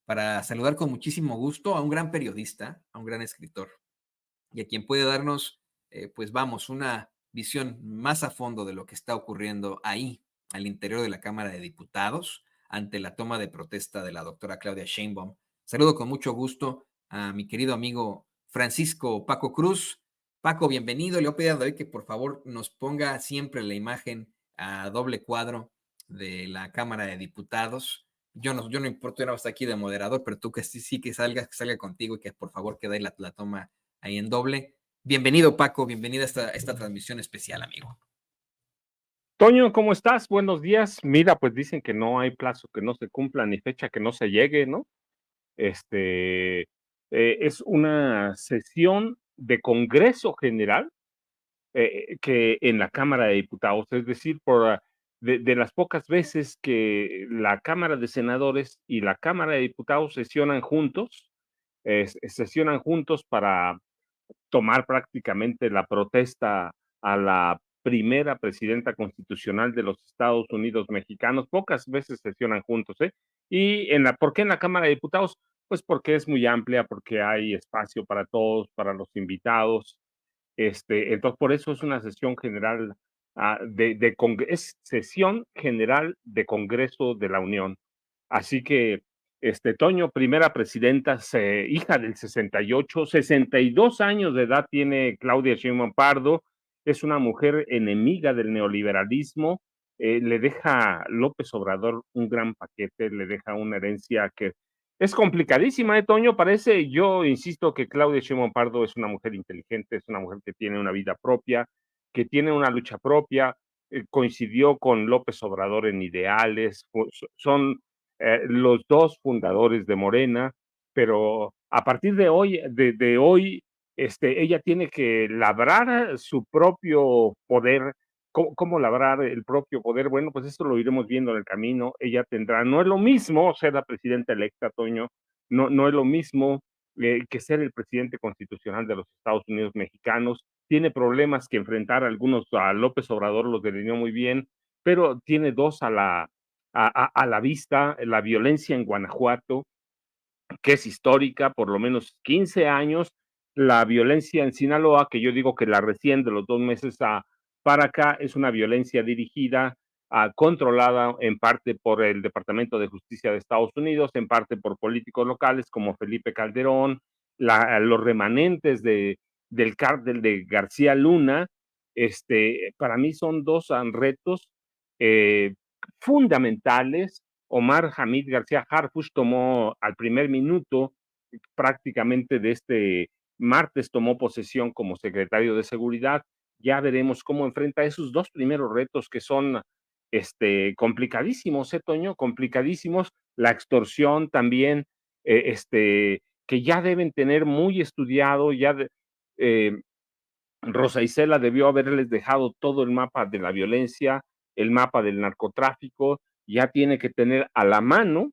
para saludar con muchísimo gusto a un gran periodista, a un gran escritor y a quien puede darnos, pues vamos, una visión más a fondo de lo que está ocurriendo ahí, al interior de la Cámara de Diputados, ante la toma de protesta de la doctora Claudia Sheinbaum. Saludo con mucho gusto a mi querido amigo Francisco Paco Cruz. Paco, bienvenido. Le voy a pedir hoy que por favor nos ponga siempre la imagen a doble cuadro de la Cámara de Diputados. Yo no importo, yo no estoy aquí de moderador, pero tú que sí que salga contigo y que por favor quede ahí la toma ahí en doble. Bienvenido, Paco, bienvenida a esta transmisión especial, amigo. Toño, ¿cómo estás? Buenos días. Mira, pues dicen que no hay plazo que no se cumpla ni fecha que no se llegue, ¿no? Es una sesión de Congreso General que en la Cámara de Diputados, es decir, de las pocas veces que la Cámara de Senadores y la Cámara de Diputados sesionan juntos para tomar prácticamente la protesta a la primera presidenta constitucional de los Estados Unidos mexicanos. Pocas veces sesionan juntos, ¿eh? ¿Por qué en la Cámara de Diputados? Pues porque es muy amplia, porque hay espacio para todos, para los invitados. Entonces, por eso es una sesión general es sesión general de Congreso de la Unión. Así que, Toño, primera presidenta, hija del 68, 62 años de edad tiene Claudia Sheinbaum Pardo, es una mujer enemiga del neoliberalismo, le deja López Obrador un gran paquete, le deja una herencia que es complicadísima, Toño. Yo insisto que Claudia Sheinbaum Pardo es una mujer inteligente, es una mujer que tiene una vida propia, que tiene una lucha propia, coincidió con López Obrador en ideales, son los dos fundadores de Morena, pero a partir de hoy, ella tiene que labrar su propio poder. ¿Cómo labrar el propio poder? Bueno, pues esto lo iremos viendo en el camino. Ella tendrá, no es lo mismo ser la presidenta electa, Toño, no es lo mismo que ser el presidente constitucional de los Estados Unidos mexicanos. Tiene problemas que enfrentar, algunos a López Obrador los delineó muy bien, pero tiene dos a la vista: la violencia en Guanajuato, que es histórica, por lo menos 15 años, la violencia en Sinaloa, que yo digo que la recién de los 2 meses para acá es una violencia dirigida, controlada en parte por el Departamento de Justicia de Estados Unidos, en parte por políticos locales como Felipe Calderón, los remanentes del cártel de García Luna. Para mí son dos retos eh, fundamentales. Omar Hamid García Harfuch tomó al primer minuto prácticamente de este martes, tomó posesión como secretario de Seguridad. Ya veremos cómo enfrenta esos dos primeros retos que son complicadísimos, Toño, complicadísimos. La extorsión también, que ya deben tener muy estudiado. Eh, Rosa Isela debió haberles dejado todo el mapa de la violencia, el mapa del narcotráfico. Ya tiene que tener a la mano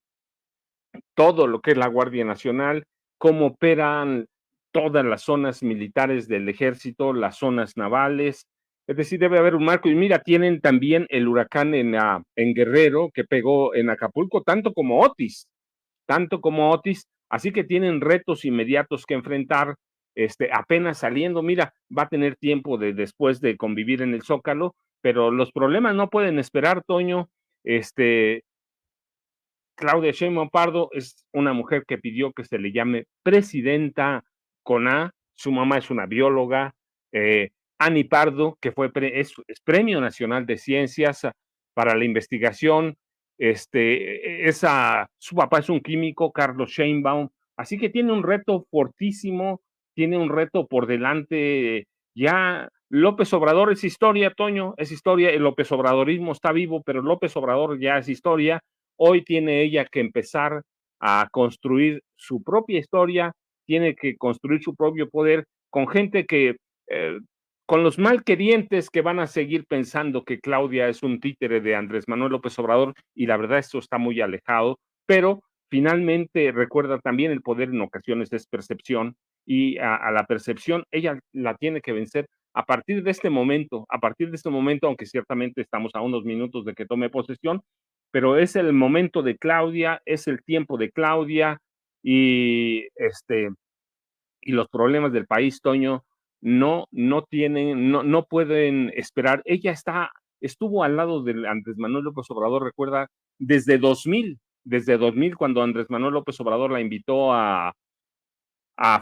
todo lo que es la Guardia Nacional, cómo operan todas las zonas militares del ejército, las zonas navales. Es decir, debe haber un marco. Y mira, tienen también el huracán en Guerrero, que pegó en Acapulco, tanto como Otis, así que tienen retos inmediatos que enfrentar. Apenas saliendo, mira, va a tener tiempo después de convivir en el Zócalo, pero los problemas no pueden esperar, Toño. este, Claudia Sheinbaum Pardo es una mujer que pidió que se le llame presidenta con A. Su mamá es una bióloga. Ani Pardo, que es Premio Nacional de Ciencias para la investigación. Su papá es un químico, Carlos Sheinbaum. Así que tiene un reto fortísimo, tiene un reto por delante. Ya López Obrador es historia, Toño, es historia. El López Obradorismo está vivo, pero López Obrador ya es historia. Hoy tiene ella que empezar a construir su propia historia, tiene que construir su propio poder con gente eh, con los malquerientes que van a seguir pensando que Claudia es un títere de Andrés Manuel López Obrador, y la verdad esto está muy alejado. Pero finalmente recuerda también el poder en ocasiones es percepción, y a la percepción ella la tiene que vencer a partir de este momento, aunque ciertamente estamos a unos minutos de que tome posesión. pero es el momento de Claudia, es el tiempo de Claudia y y los problemas del país, Toño, no pueden esperar. Estuvo al lado de Andrés Manuel López Obrador, recuerda, desde 2000 cuando Andrés Manuel López Obrador la invitó a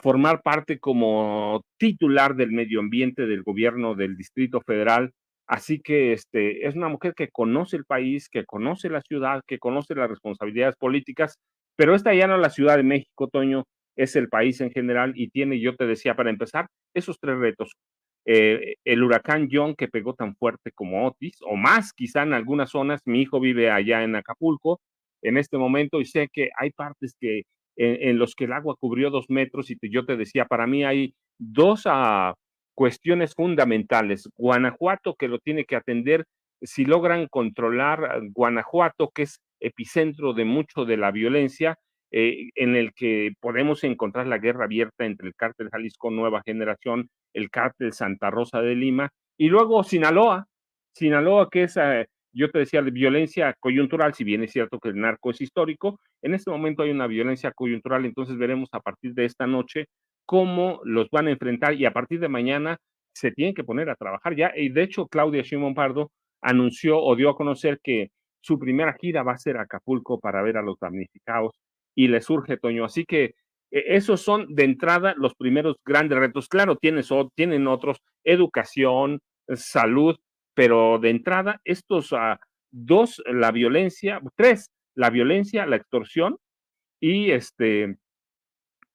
formar parte como titular del medio ambiente del gobierno del Distrito Federal. Así que es una mujer que conoce el país, que conoce la ciudad, que conoce las responsabilidades políticas, pero esta ya no es la Ciudad de México, Toño, es el país en general y tiene, yo te decía, para empezar, esos tres retos. El huracán John que pegó tan fuerte como Otis, o más quizá en algunas zonas. Mi hijo vive allá en Acapulco en este momento y sé que hay partes en los que el agua cubrió 2 metros y yo te decía, para mí hay dos cuestiones fundamentales. Guanajuato, que lo tiene que atender, si logran controlar Guanajuato, que es epicentro de mucho de la violencia, en el que podemos encontrar la guerra abierta entre el cártel Jalisco Nueva Generación, el cártel Santa Rosa de Lima, y luego Sinaloa que es, yo te decía, de violencia coyuntural, si bien es cierto que el narco es histórico, en este momento hay una violencia coyuntural, entonces veremos a partir de esta noche cómo los van a enfrentar y a partir de mañana se tienen que poner a trabajar ya. Y de hecho, Claudia Sheinbaum Pardo anunció o dio a conocer que su primera gira va a ser a Acapulco para ver a los damnificados y le surge, Toño. Así que esos son de entrada los primeros grandes retos. Claro, tienen otros, educación, salud, pero de entrada estos dos, la violencia, tres, la violencia, la extorsión y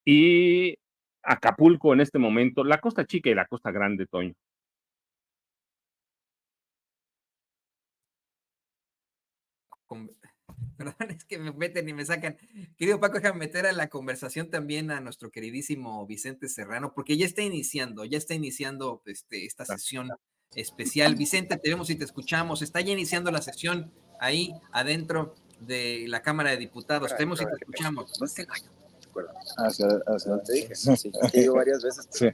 y Acapulco en este momento, la Costa Chica y la Costa Grande, Toño. Perdón, es que me meten y me sacan. Querido Paco, déjame meter a la conversación también a nuestro queridísimo Vicente Serrano, porque ya está iniciando esta sesión especial. Vicente, te vemos y te escuchamos. Está ya iniciando la sesión ahí adentro de la Cámara de Diputados. Te vemos y te escuchamos. Sí, he ido varias veces. Sí.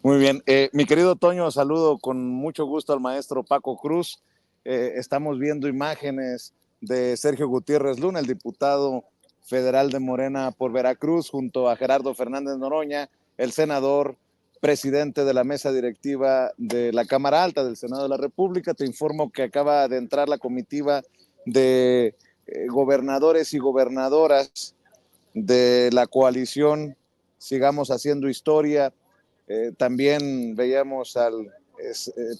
Muy bien. Mi querido Toño, saludo con mucho gusto al maestro Paco Cruz. Estamos viendo imágenes de Sergio Gutiérrez Luna, el diputado federal de Morena por Veracruz, junto a Gerardo Fernández Noroña, el senador, presidente de la mesa directiva de la Cámara Alta del Senado de la República. Te informo que acaba de entrar la comitiva de gobernadores y gobernadoras de la coalición Sigamos Haciendo Historia. También veíamos al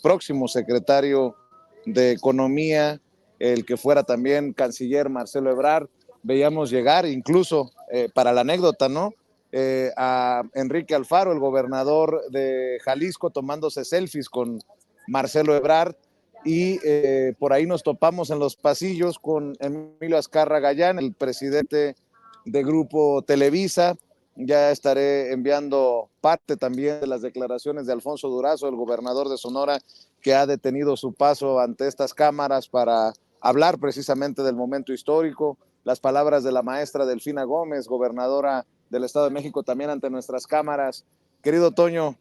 próximo secretario de Economía, el que fuera también canciller Marcelo Ebrard. Veíamos llegar incluso, para la anécdota, ¿no? A Enrique Alfaro, el gobernador de Jalisco, tomándose selfies con Marcelo Ebrard. Y por ahí nos topamos en los pasillos con Emilio Azcárraga Gallán, el presidente de Grupo Televisa. Ya estaré enviando parte también de las declaraciones de Alfonso Durazo, el gobernador de Sonora, que ha detenido su paso ante estas cámaras para hablar precisamente del momento histórico. Las palabras de la maestra Delfina Gómez, gobernadora del Estado de México, también ante nuestras cámaras. Querido Toño,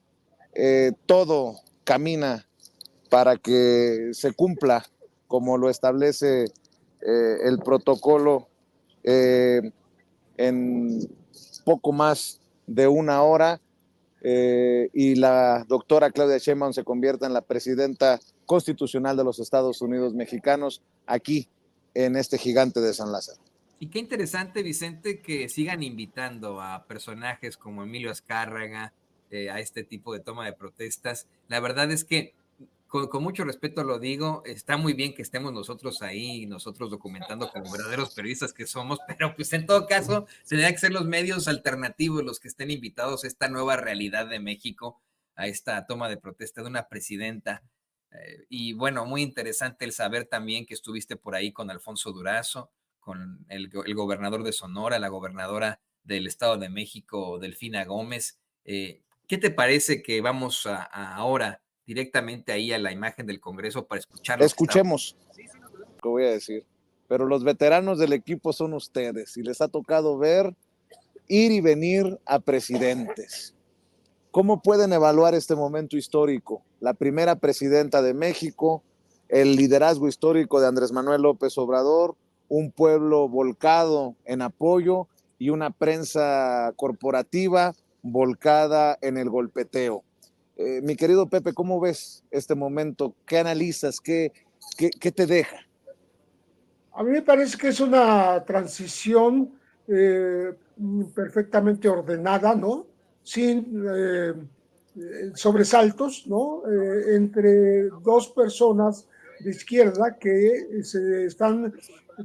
todo camina para que se cumpla como lo establece el protocolo en poco más de una hora, y la doctora Claudia Sheinbaum se convierta en la presidenta constitucional de los Estados Unidos mexicanos aquí en este gigante de San Lázaro. Y qué interesante, Vicente, que sigan invitando a personajes como Emilio Azcárraga a este tipo de toma de protestas. La verdad es que, con mucho respeto lo digo, está muy bien que estemos nosotros ahí, nosotros documentando como verdaderos periodistas que somos, pero pues en todo caso tendría que ser los medios alternativos los que estén invitados a esta nueva realidad de México, a esta toma de protesta de una presidenta. Y bueno, muy interesante el saber también que estuviste por ahí con Alfonso Durazo, con el gobernador de Sonora, la gobernadora del Estado de México, Delfina Gómez. ¿Qué te parece que vamos ahora directamente ahí a la imagen del Congreso para escuchar lo que está? Escuchemos lo que voy a decir, pero los veteranos del equipo son ustedes y les ha tocado ver ir y venir a presidentes. ¿Cómo pueden evaluar este momento histórico? La primera presidenta de México el liderazgo histórico de Andrés Manuel López Obrador, un pueblo volcado en apoyo y una prensa corporativa volcada en el golpeteo. Mi querido Pepe, ¿cómo ves este momento? ¿Qué analizas? ¿Qué te deja? A mí me parece que es una transición perfectamente ordenada, ¿no? Sin sobresaltos, ¿no? Entre dos personas de izquierda que se están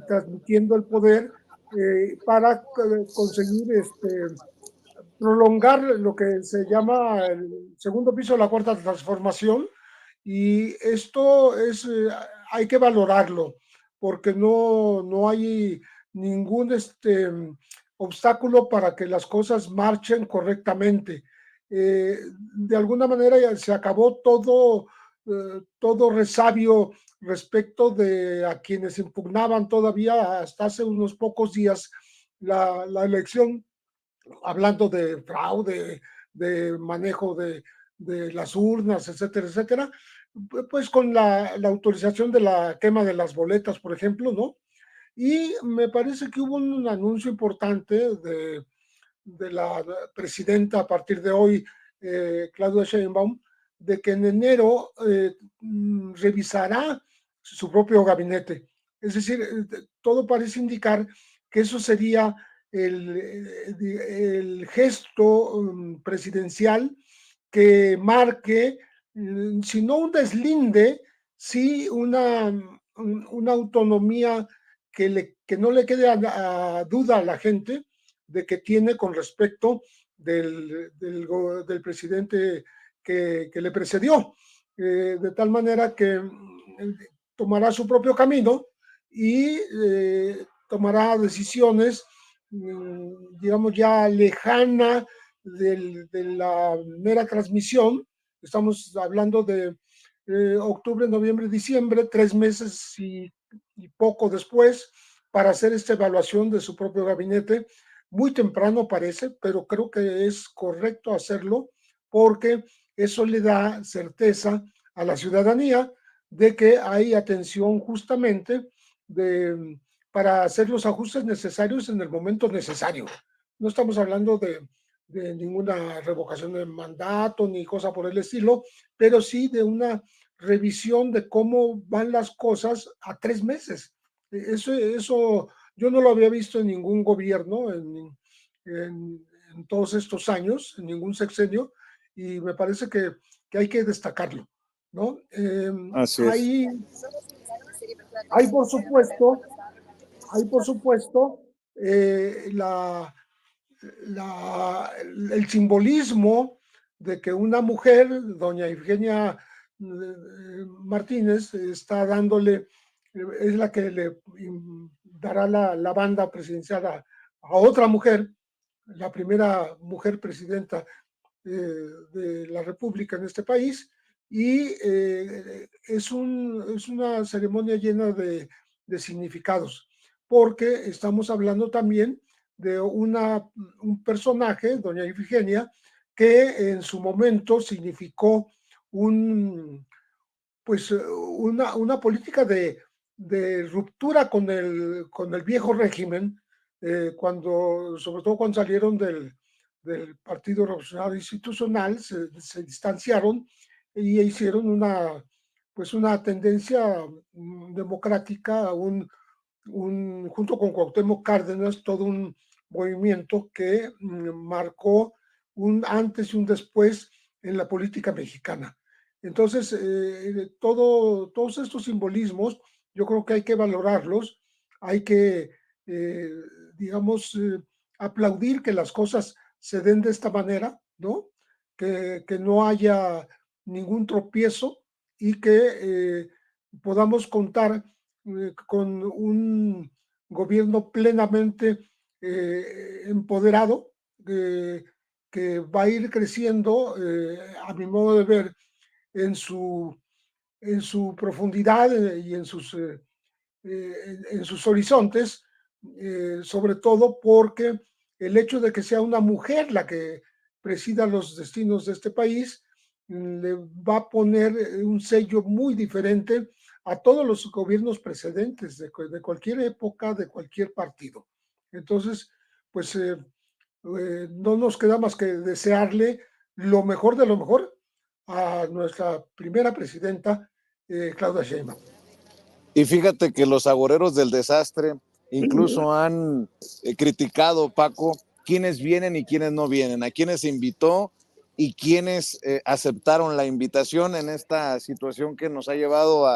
transmitiendo el poder para conseguir prolongar lo que se llama el segundo piso de la cuarta transformación, y esto hay que valorarlo, porque no hay ningún obstáculo para que las cosas marchen correctamente. De alguna manera ya se acabó todo resabio respecto de a quienes impugnaban todavía hasta hace unos pocos días la elección, hablando de fraude, de manejo de las urnas, etcétera, etcétera, pues con la autorización de la quema de las boletas, por ejemplo, ¿no? Y me parece que hubo un anuncio importante de la presidenta a partir de hoy, Claudia Sheinbaum, de que en enero revisará su propio gabinete. Es decir, todo parece indicar que eso sería el gesto presidencial que marque, si no un deslinde, sí una autonomía que no le quede a duda a la gente de que tiene con respecto del presidente que le precedió, de tal manera que tomará su propio camino y tomará decisiones, digamos, ya lejana de la mera transmisión. Estamos hablando de octubre, noviembre, diciembre, 3 meses y poco después, para hacer esta evaluación de su propio gabinete. Muy temprano parece, pero creo que es correcto hacerlo porque eso le da certeza a la ciudadanía de que hay atención justamente para hacer los ajustes necesarios en el momento necesario. No estamos hablando de ninguna revocación de mandato ni cosa por el estilo, pero sí de una revisión de cómo van las cosas a 3 meses. Eso yo no lo había visto en ningún gobierno en todos estos años, en ningún sexenio, y me parece que hay que destacarlo, ¿no? Así es. Hay por supuesto, el simbolismo de que una mujer, doña Ifigenia Martínez, está dándole, es la que le dará la banda presidencial a otra mujer, la primera mujer presidenta de la República en este país, y es una ceremonia llena de significados, porque estamos hablando también de un personaje, doña Ifigenia, que en su momento significó una política de ruptura con el viejo régimen, sobre todo cuando salieron del Partido Revolucionario Institucional, se distanciaron y hicieron una tendencia democrática, junto con Cuauhtémoc Cárdenas, todo un movimiento que marcó un antes y un después en la política mexicana. Entonces, todos estos simbolismos, yo creo que hay que valorarlos, hay que, eh, digamos, aplaudir que las cosas se den de esta manera, ¿no? Que no haya ningún tropiezo y que podamos contar con un gobierno plenamente empoderado, que va a ir creciendo, a mi modo de ver, en su profundidad y en sus horizontes, sobre todo porque el hecho de que sea una mujer la que presida los destinos de este país le va a poner un sello muy diferente a todos los gobiernos precedentes de cualquier época, de cualquier partido. Entonces, pues no nos queda más que desearle lo mejor de lo mejor a nuestra primera presidenta, Claudia Sheinbaum. Y fíjate que los agoreros del desastre incluso han criticado, Paco, quiénes vienen y quiénes no vienen, a quiénes invitó y quiénes aceptaron la invitación en esta situación que nos ha llevado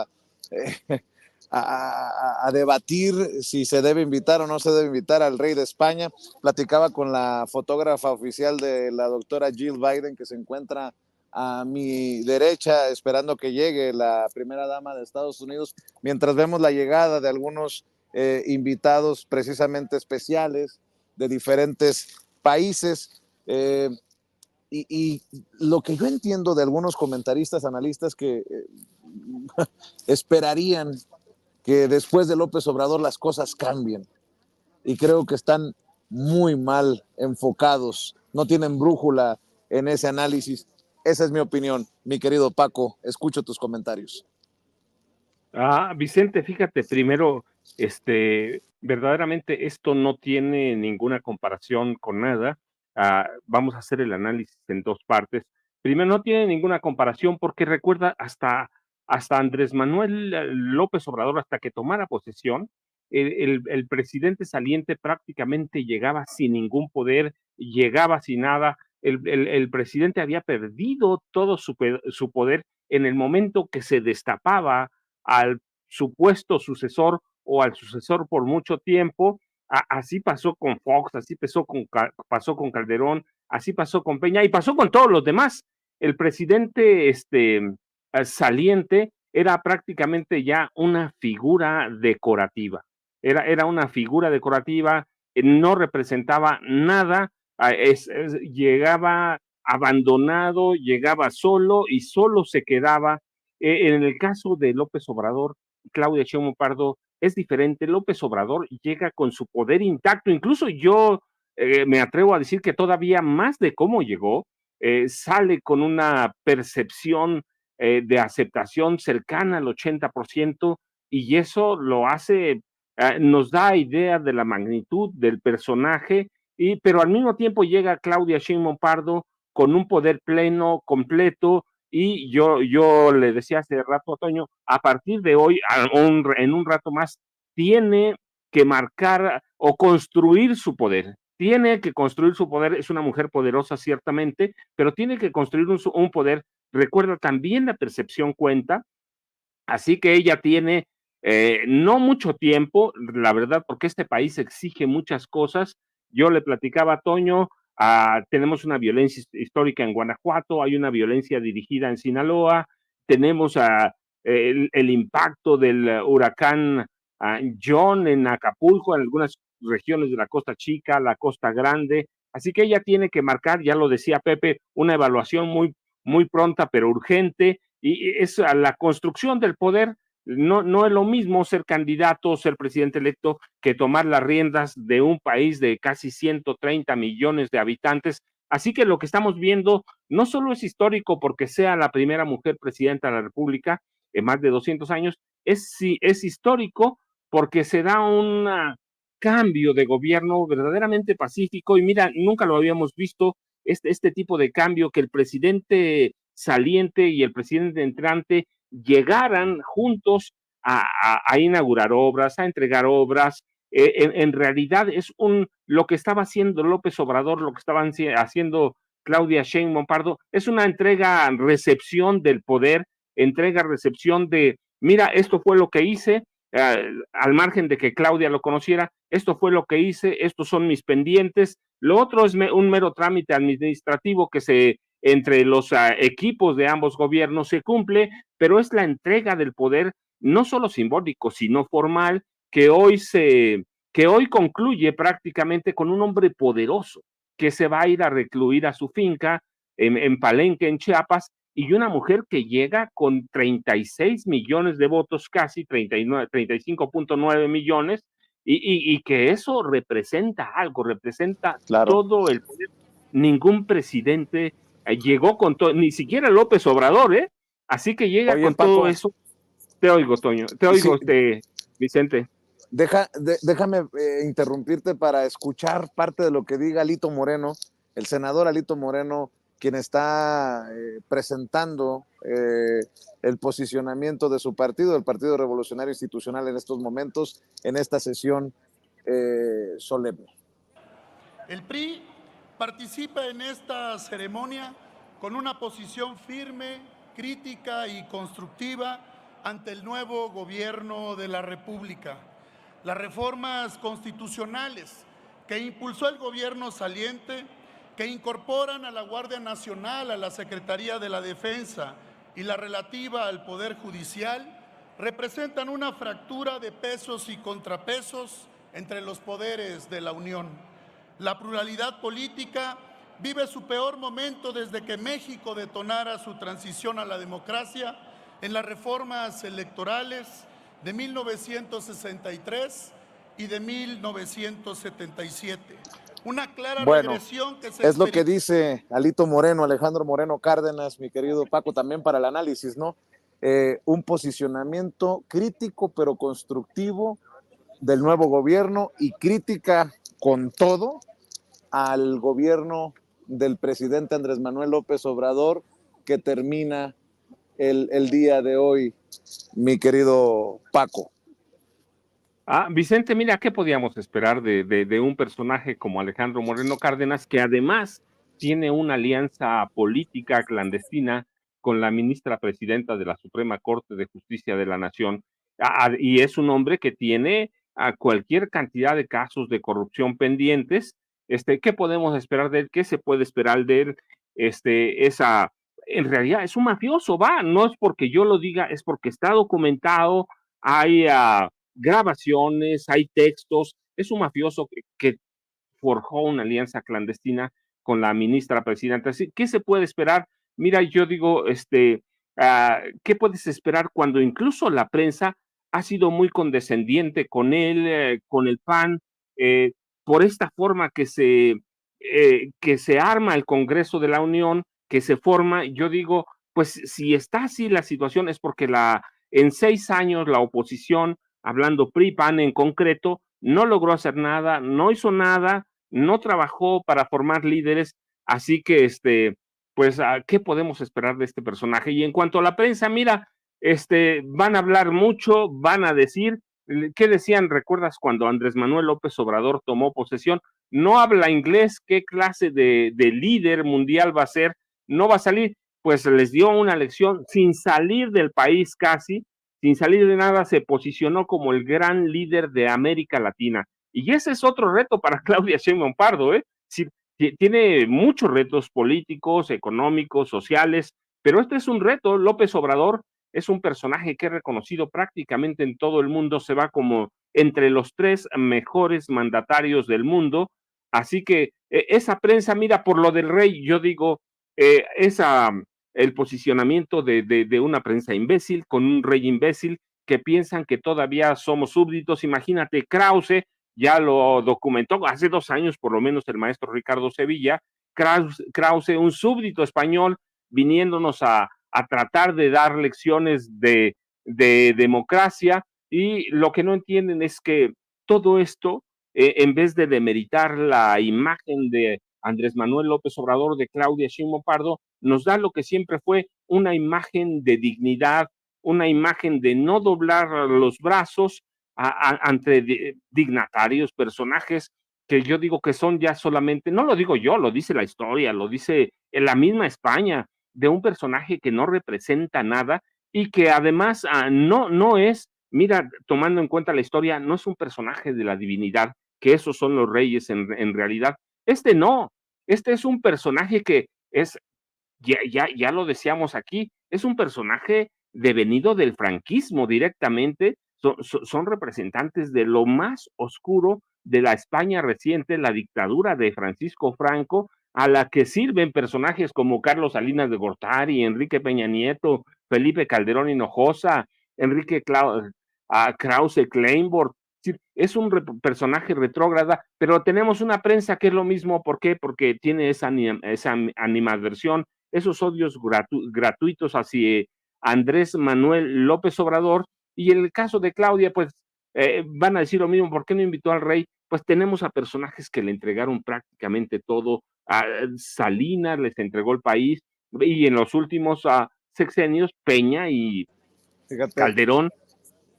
a debatir si se debe invitar o no se debe invitar al rey de España. Platicaba con la fotógrafa oficial de la doctora Jill Biden, que se encuentra a mi derecha esperando que llegue la primera dama de Estados Unidos, mientras vemos la llegada de algunos invitados precisamente especiales de diferentes países. Y lo que yo entiendo de algunos comentaristas, analistas que esperarían que después de López Obrador las cosas cambien, y creo que están muy mal enfocados, no tienen brújula en ese análisis. Esa es mi opinión, mi querido Paco, escucho tus comentarios. Vicente, fíjate, primero, verdaderamente esto no tiene ninguna comparación con nada. Vamos a hacer el análisis en dos partes. Primero, no tiene ninguna comparación porque recuerda hasta Andrés Manuel López Obrador, hasta que tomara posesión, el presidente saliente prácticamente llegaba sin ningún poder, llegaba sin nada. El presidente había perdido todo su poder en el momento que se destapaba al supuesto sucesor o al sucesor por mucho tiempo. Así pasó con Fox, así pasó con Calderón, así pasó con Peña y pasó con todos los demás. El presidente saliente era prácticamente ya una figura decorativa. Era una figura decorativa, no representaba nada, llegaba abandonado, llegaba solo y solo se quedaba. En el caso de López Obrador, Claudia Sheinbaum Pardo, es diferente. López Obrador llega con su poder intacto, incluso yo me atrevo a decir que todavía más de cómo llegó, sale con una percepción de aceptación cercana al 80%, y eso lo hace, nos da idea de la magnitud del personaje, pero al mismo tiempo llega Claudia Sheinbaum Pardo con un poder pleno, completo. Y yo le decía hace rato a Toño, a partir de hoy, en un rato más, tiene que marcar o construir su poder. Tiene que construir su poder. Es una mujer poderosa, ciertamente, pero tiene que construir un poder. Recuerda, también la percepción cuenta. Así que ella tiene no mucho tiempo, la verdad, porque este país exige muchas cosas. Yo le platicaba a Toño, tenemos una violencia histórica en Guanajuato, hay una violencia dirigida en Sinaloa, tenemos el impacto del huracán John en Acapulco, en algunas regiones de la Costa Chica, la Costa Grande. Así que ella tiene que marcar, ya lo decía Pepe, una evaluación muy, muy pronta, pero urgente. Y es la construcción del poder. No es lo mismo ser candidato, ser presidente electo, que tomar las riendas de un país de casi 130 millones de habitantes. Así que lo que estamos viendo no solo es histórico porque sea la primera mujer presidenta de la República en más de 200 años, es histórico porque se da un cambio de gobierno verdaderamente pacífico. Y mira, nunca lo habíamos visto, este tipo de cambio, que el presidente saliente y el presidente entrante llegaran juntos a inaugurar obras, a entregar obras. En realidad es lo que estaba haciendo López Obrador, lo que estaban haciendo Claudia Sheinbaum Pardo, es una entrega-recepción del poder, entrega-recepción de, mira, esto fue lo que hice, al margen de que Claudia lo conociera, esto fue lo que hice, estos son mis pendientes. Lo otro es un mero trámite administrativo que entre los equipos de ambos gobiernos se cumple, pero es la entrega del poder, no solo simbólico, sino formal, que hoy concluye prácticamente con un hombre poderoso que se va a ir a recluir a su finca en Palenque, en Chiapas, y una mujer que llega con 36 millones de votos, casi 35.9 millones, y que eso representa algo, representa todo el poder. Ningún presidente llegó con todo, ni siquiera López Obrador, así que llega con Paco, todo eso. Te oigo, Toño. Te oigo, Vicente. Déjame interrumpirte para escuchar parte de lo que diga Alito Moreno, el senador Alito Moreno, quien está presentando el posicionamiento de su partido, el Partido Revolucionario Institucional, en estos momentos, en esta sesión solemne. El PRI participa en esta ceremonia con una posición firme, crítica y constructiva ante el nuevo gobierno de la República. Las reformas constitucionales que impulsó el gobierno saliente, que incorporan a la Guardia Nacional a la Secretaría de la Defensa y la relativa al Poder Judicial, representan una fractura de pesos y contrapesos entre los poderes de la Unión. La pluralidad política vive su peor momento desde que México detonara su transición a la democracia en las reformas electorales de 1963 y de 1977. Una clara regresión que se es lo que dice Alito Moreno, Alejandro Moreno Cárdenas, mi querido Paco, también para el análisis, ¿no? Un posicionamiento crítico pero constructivo del nuevo gobierno y crítica con todo al gobierno del presidente Andrés Manuel López Obrador, que termina el día de hoy, mi querido Paco. Vicente, mira, ¿qué podíamos esperar de un personaje como Alejandro Moreno Cárdenas, que además tiene una alianza política clandestina con la ministra presidenta de la Suprema Corte de Justicia de la Nación? Y es un hombre que tiene a cualquier cantidad de casos de corrupción pendientes. ¿Qué podemos esperar de él? ¿Qué se puede esperar de él? En realidad es un mafioso, no es porque yo lo diga, es porque está documentado, hay grabaciones, hay textos. Es un mafioso que forjó una alianza clandestina con la ministra presidenta. ¿Qué se puede esperar? Mira, yo digo, ¿qué puedes esperar cuando incluso la prensa ha sido muy condescendiente con él, con el PAN, por esta forma que se arma el Congreso de la Unión, que se forma? Yo digo, pues si está así la situación es porque en 6 años la oposición, hablando PRI-PAN en concreto, no logró hacer nada, no hizo nada, no trabajó para formar líderes, así que pues ¿qué podemos esperar de este personaje? Y en cuanto a la prensa, mira, van a hablar mucho, van a decir, ¿qué decían? ¿Recuerdas cuando Andrés Manuel López Obrador tomó posesión? No habla inglés, ¿qué clase de líder mundial va a ser? No va a salir. Pues les dio una lección sin salir del país casi, sin salir de nada, se posicionó como el gran líder de América Latina. Y ese es otro reto para Claudia Sheinbaum Pardo, Sí, tiene muchos retos políticos, económicos, sociales, pero este es un reto. López Obrador es un personaje que es reconocido prácticamente en todo el mundo, se va como entre los 3 mejores mandatarios del mundo, así que esa prensa, mira, por lo del rey, yo digo, el posicionamiento de una prensa imbécil con un rey imbécil que piensan que todavía somos súbditos. Imagínate, Krause ya lo documentó hace 2 años, por lo menos el maestro Ricardo Sevilla, Krause, un súbdito español, viniéndonos a tratar de dar lecciones de democracia, y lo que no entienden es que todo esto, en vez de demeritar la imagen de Andrés Manuel López Obrador, de Claudia Sheinbaum Pardo, nos da lo que siempre fue una imagen de dignidad, una imagen de no doblar los brazos ante dignatarios, personajes que yo digo que son ya solamente, no lo digo yo, lo dice la historia, lo dice en la misma España, de un personaje que no representa nada y que además no es, mira, tomando en cuenta la historia, no es un personaje de la divinidad, que esos son los reyes en realidad. No, es un personaje que es, ya lo decíamos aquí, es un personaje devenido del franquismo directamente, son representantes de lo más oscuro de la España reciente, la dictadura de Francisco Franco, a la que sirven personajes como Carlos Salinas de Gortari, Enrique Peña Nieto, Felipe Calderón Hinojosa, Enrique Krause Kleinborg. Es un personaje retrógrada, pero tenemos una prensa que es lo mismo. ¿Por qué? Porque tiene esa animadversión, esos odios gratuitos Andrés Manuel López Obrador. Y en el caso de Claudia, pues van a decir lo mismo, ¿por qué no invitó al rey? Pues tenemos a personajes que le entregaron prácticamente todo. A Salinas les entregó el país, y en los últimos sexenios, Peña y Calderón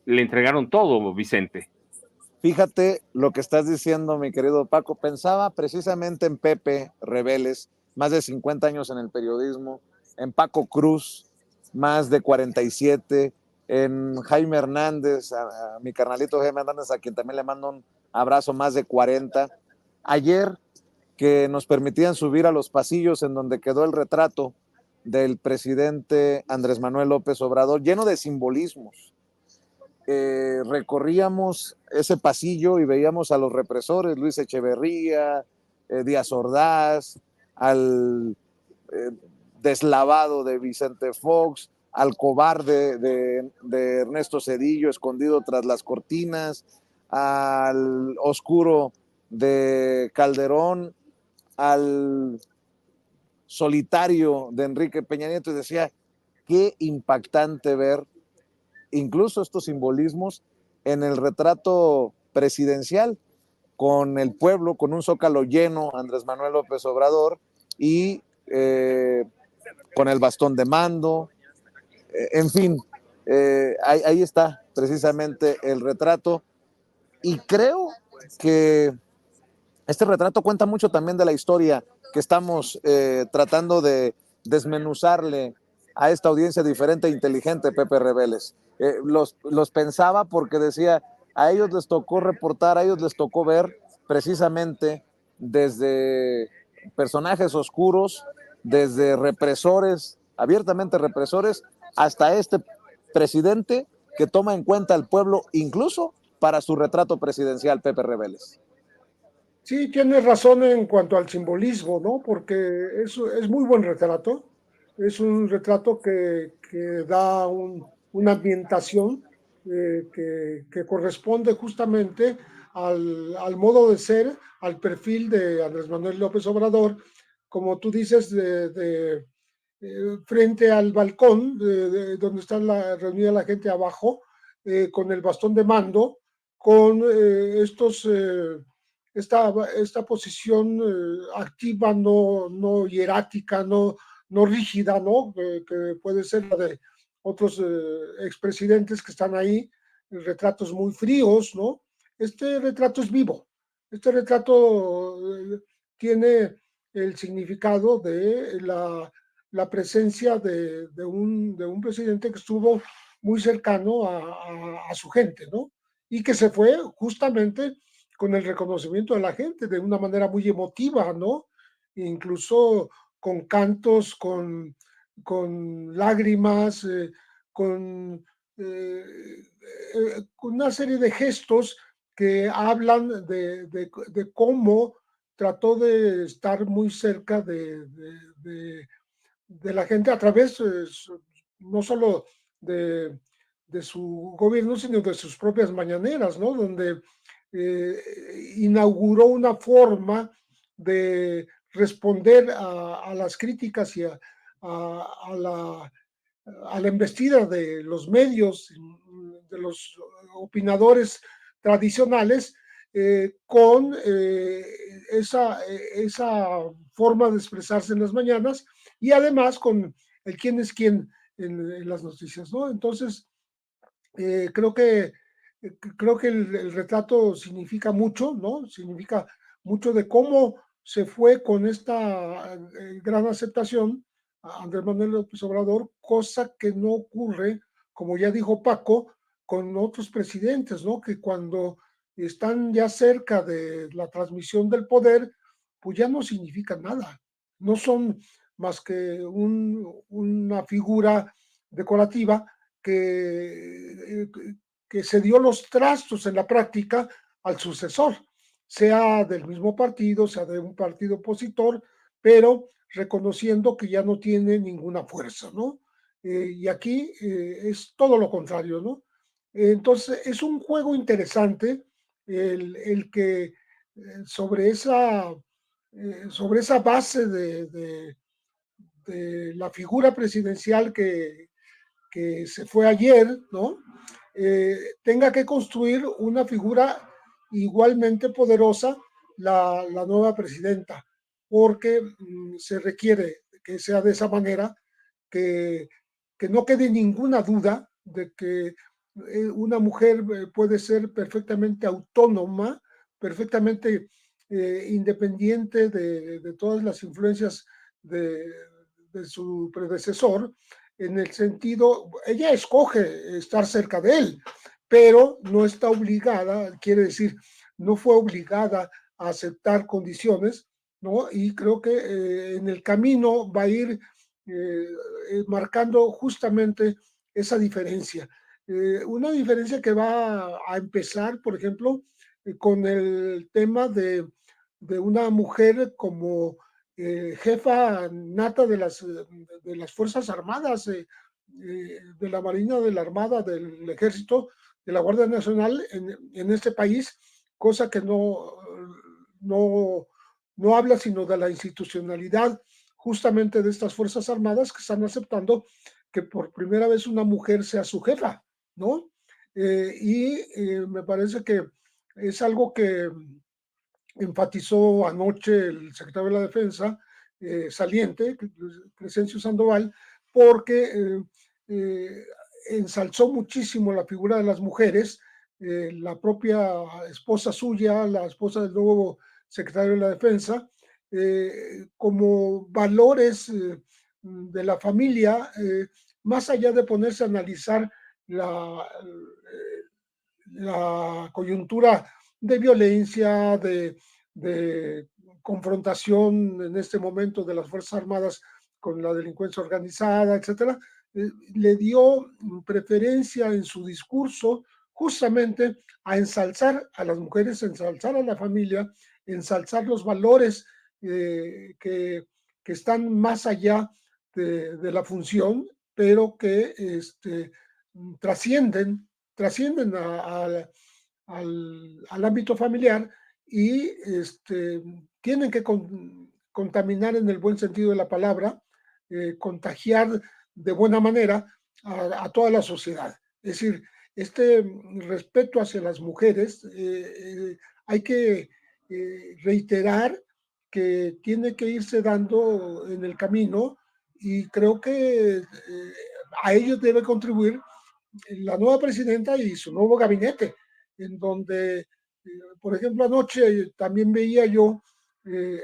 le entregaron todo, Vicente. Fíjate lo que estás diciendo, mi querido Paco. Pensaba precisamente en Pepe Rebeles, más de 50 años en el periodismo, en Paco Cruz, más de 47, en Jaime Hernández, a mi carnalito Jaime Hernández, a quien también le mando un abrazo, más de 40. Ayer, que nos permitían subir a los pasillos en donde quedó el retrato del presidente Andrés Manuel López Obrador, lleno de simbolismos. Recorríamos ese pasillo y veíamos a los represores, Luis Echeverría, Díaz Ordaz, al deslavado de Vicente Fox, al cobarde de Ernesto Zedillo escondido tras las cortinas, al oscuro de Calderón, al solitario de Enrique Peña Nieto, y decía, qué impactante ver incluso estos simbolismos en el retrato presidencial, con el pueblo, con un zócalo lleno, Andrés Manuel López Obrador, y con el bastón de mando, en fin, ahí está precisamente el retrato, y creo que este retrato cuenta mucho también de la historia que estamos tratando de desmenuzarle a esta audiencia diferente e inteligente, Pepe Rebeles. Los pensaba porque decía, a ellos les tocó reportar, a ellos les tocó ver precisamente desde personajes oscuros, desde represores, abiertamente represores, hasta este presidente que toma en cuenta al pueblo incluso para su retrato presidencial, Pepe Rebeles. Sí, tienes razón en cuanto al simbolismo, ¿no? Porque es muy buen retrato. Es un retrato que da una ambientación que corresponde justamente al modo de ser, al perfil de Andrés Manuel López Obrador, como tú dices, frente al balcón, donde está reunida la gente abajo, con el bastón de mando, con esta posición activa, no hierática, no rígida, ¿no? Que puede ser la de otros expresidentes que están ahí, retratos muy fríos, ¿no? Este retrato es vivo. Este retrato tiene el significado de la presencia de un presidente que estuvo muy cercano a su gente, ¿no? Y que se fue justamente con el reconocimiento de la gente de una manera muy emotiva, ¿no? Incluso con cantos, con lágrimas, con una serie de gestos que hablan de cómo trató de estar muy cerca de la gente a través no solo de su gobierno, sino de sus propias mañaneras, ¿no? Donde inauguró una forma de responder a las críticas y a la embestida de los medios, de los opinadores tradicionales, con esa forma de expresarse en las mañanas y además con el quién es quién en las noticias, ¿no? Entonces, creo que el retrato significa mucho, ¿no? Significa mucho de cómo se fue con esta gran aceptación a Andrés Manuel López Obrador, cosa que no ocurre, como ya dijo Paco, con otros presidentes, ¿no? Que cuando están ya cerca de la transmisión del poder, pues ya no significa nada. No son más que una figura decorativa que, que se dio los trastos en la práctica al sucesor, sea del mismo partido, sea de un partido opositor, pero reconociendo que ya no tiene ninguna fuerza, ¿no? Y aquí es todo lo contrario, ¿no? Entonces, es un juego interesante el que sobre sobre esa base de la figura presidencial que se fue ayer, ¿no? Tenga que construir una figura igualmente poderosa la nueva presidenta, porque se requiere que sea de esa manera, que no quede ninguna duda de que una mujer puede ser perfectamente autónoma, perfectamente independiente de todas las influencias de su predecesor, en el sentido, ella escoge estar cerca de él, pero no está obligada, quiere decir, no fue obligada a aceptar condiciones, ¿no? Y creo que en el camino va a ir marcando justamente esa diferencia. Una diferencia que va a empezar, por ejemplo, con el tema de una mujer como jefa nata de las Fuerzas Armadas, de la Marina, de la Armada, del Ejército, de la Guardia Nacional en este país, cosa que no habla sino de la institucionalidad justamente de estas Fuerzas Armadas que están aceptando que por primera vez una mujer sea su jefa, ¿no? Me parece que es algo que enfatizó anoche el secretario de la Defensa saliente, Crescencio Sandoval, porque ensalzó muchísimo la figura de las mujeres, la propia esposa suya, la esposa del nuevo secretario de la Defensa, como valores de la familia, más allá de ponerse a analizar la coyuntura de violencia, de confrontación en este momento de las Fuerzas Armadas con la delincuencia organizada, etcétera, le dio preferencia en su discurso justamente a ensalzar a las mujeres, ensalzar a la familia, ensalzar los valores que están más allá de la función, pero que trascienden al ámbito familiar y tienen que contaminar en el buen sentido de la palabra, contagiar de buena manera a toda la sociedad. Es decir, este respeto hacia las mujeres hay que reiterar que tiene que irse dando en el camino y creo que a ello debe contribuir la nueva presidenta y su nuevo gabinete, en donde, por ejemplo, anoche también veía yo,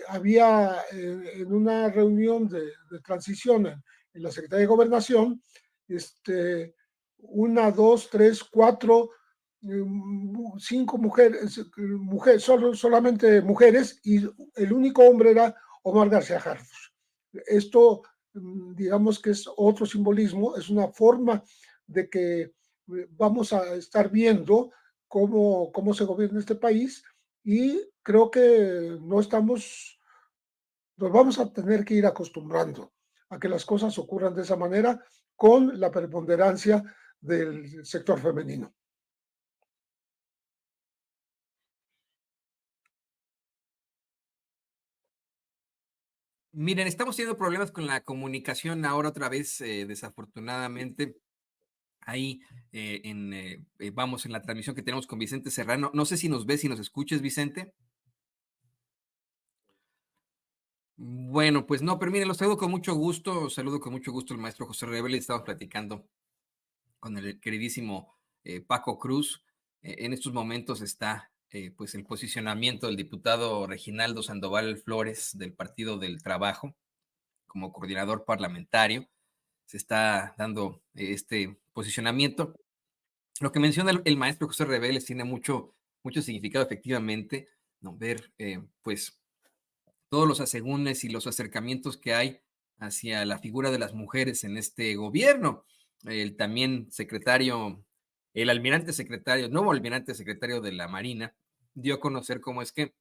había en una reunión de transición en la Secretaría de Gobernación, una, dos, tres, cuatro, cinco solamente mujeres, y el único hombre era Omar García Harfuch. Esto, digamos que es otro simbolismo, es una forma de que vamos a estar viendo cómo se gobierna este país y creo que nos vamos a tener que ir acostumbrando a que las cosas ocurran de esa manera con la preponderancia del sector femenino. Miren, estamos teniendo problemas con la comunicación ahora otra vez, desafortunadamente. Ahí vamos en la transmisión que tenemos con Vicente Serrano. No sé si nos ves, si nos escuches, Vicente. Bueno, pues no, pero miren, los saludo con mucho gusto. Saludo con mucho gusto al maestro José Rebele. Estamos platicando con el queridísimo Paco Cruz. En estos momentos está pues el posicionamiento del diputado Reginaldo Sandoval Flores del Partido del Trabajo como coordinador parlamentario. Se está dando este posicionamiento. Lo que menciona el maestro José Reveles tiene mucho significado, efectivamente, ¿no? Ver pues todos los asegúnes y los acercamientos que hay hacia la figura de las mujeres en este gobierno. El también secretario, el almirante secretario, nuevo almirante secretario de la Marina, dio a conocer cómo es que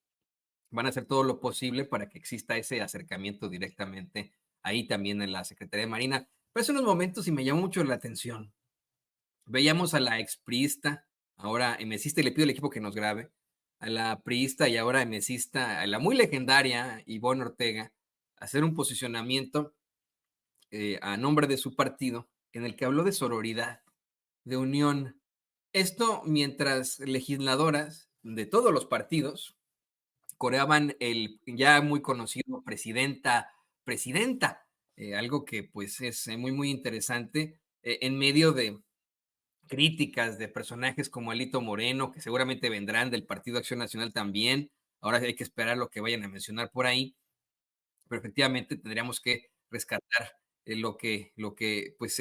van a hacer todo lo posible para que exista ese acercamiento directamente ahí también en la Secretaría de Marina. Pero hace unos momentos y me llamó mucho la atención. Veíamos a la expriista, ahora emesista, y le pido al equipo que nos grabe, a la priista y ahora emesista, a la muy legendaria Ivonne Ortega, hacer un posicionamiento a nombre de su partido en el que habló de sororidad, de unión. Esto mientras legisladoras de todos los partidos coreaban el ya muy conocido presidenta, algo que pues es muy interesante en medio de críticas de personajes como Alito Moreno, que seguramente vendrán del Partido Acción Nacional también. Ahora hay que esperar lo que vayan a mencionar por ahí, pero efectivamente tendríamos que rescatar pues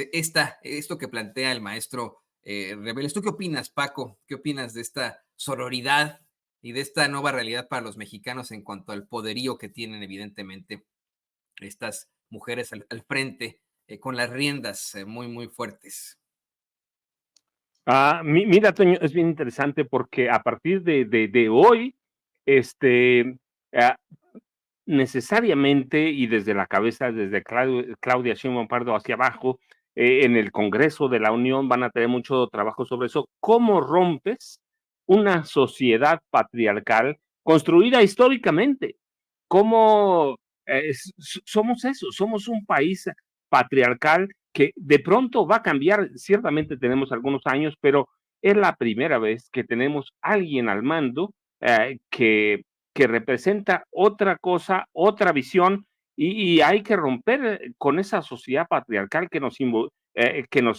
esto que plantea el maestro Reveles. ¿Tú qué opinas, Paco? ¿Qué opinas de esta sororidad y de esta nueva realidad para los mexicanos en cuanto al poderío que tienen evidentemente estas mujeres al frente, con las riendas muy fuertes? Mira, Toño, es bien interesante porque a partir de hoy, ah, necesariamente y desde la cabeza, desde Claudia Sheinbaum Pardo hacia abajo, en el Congreso de la Unión van a tener mucho trabajo sobre eso. ¿Cómo rompes una sociedad patriarcal construida históricamente? ¿Cómo somos eso? Somos un país patriarcal que de pronto va a cambiar. Ciertamente tenemos algunos años, pero es la primera vez que tenemos alguien al mando que representa otra cosa, otra visión, y hay que romper con esa sociedad patriarcal que nos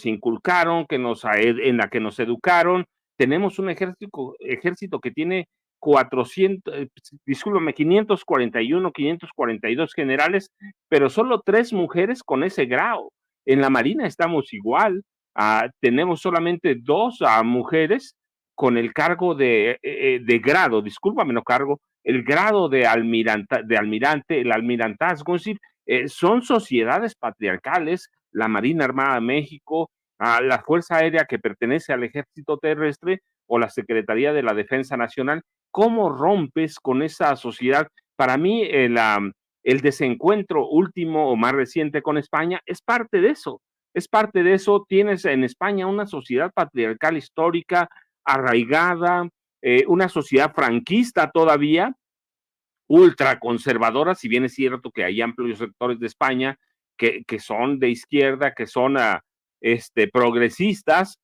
inculcaron, en la que nos educaron. Tenemos un ejército que tiene 541, 542 generales, pero solo 3 mujeres con ese grado. En la Marina estamos igual, tenemos solamente 2 mujeres con el cargo de grado, discúlpame, no cargo, el grado de almirante, el almirantazgo. Es decir, son sociedades patriarcales, la Marina Armada de México, la Fuerza Aérea que pertenece al Ejército Terrestre o la Secretaría de la Defensa Nacional. ¿Cómo rompes con esa sociedad? Para mí, el desencuentro último o más reciente con España es parte de eso. Es parte de eso. Tienes en España una sociedad patriarcal histórica arraigada, una sociedad franquista todavía, ultraconservadora, si bien es cierto que hay amplios sectores de España que son de izquierda, que son progresistas.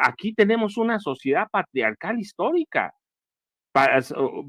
Aquí tenemos una sociedad patriarcal histórica,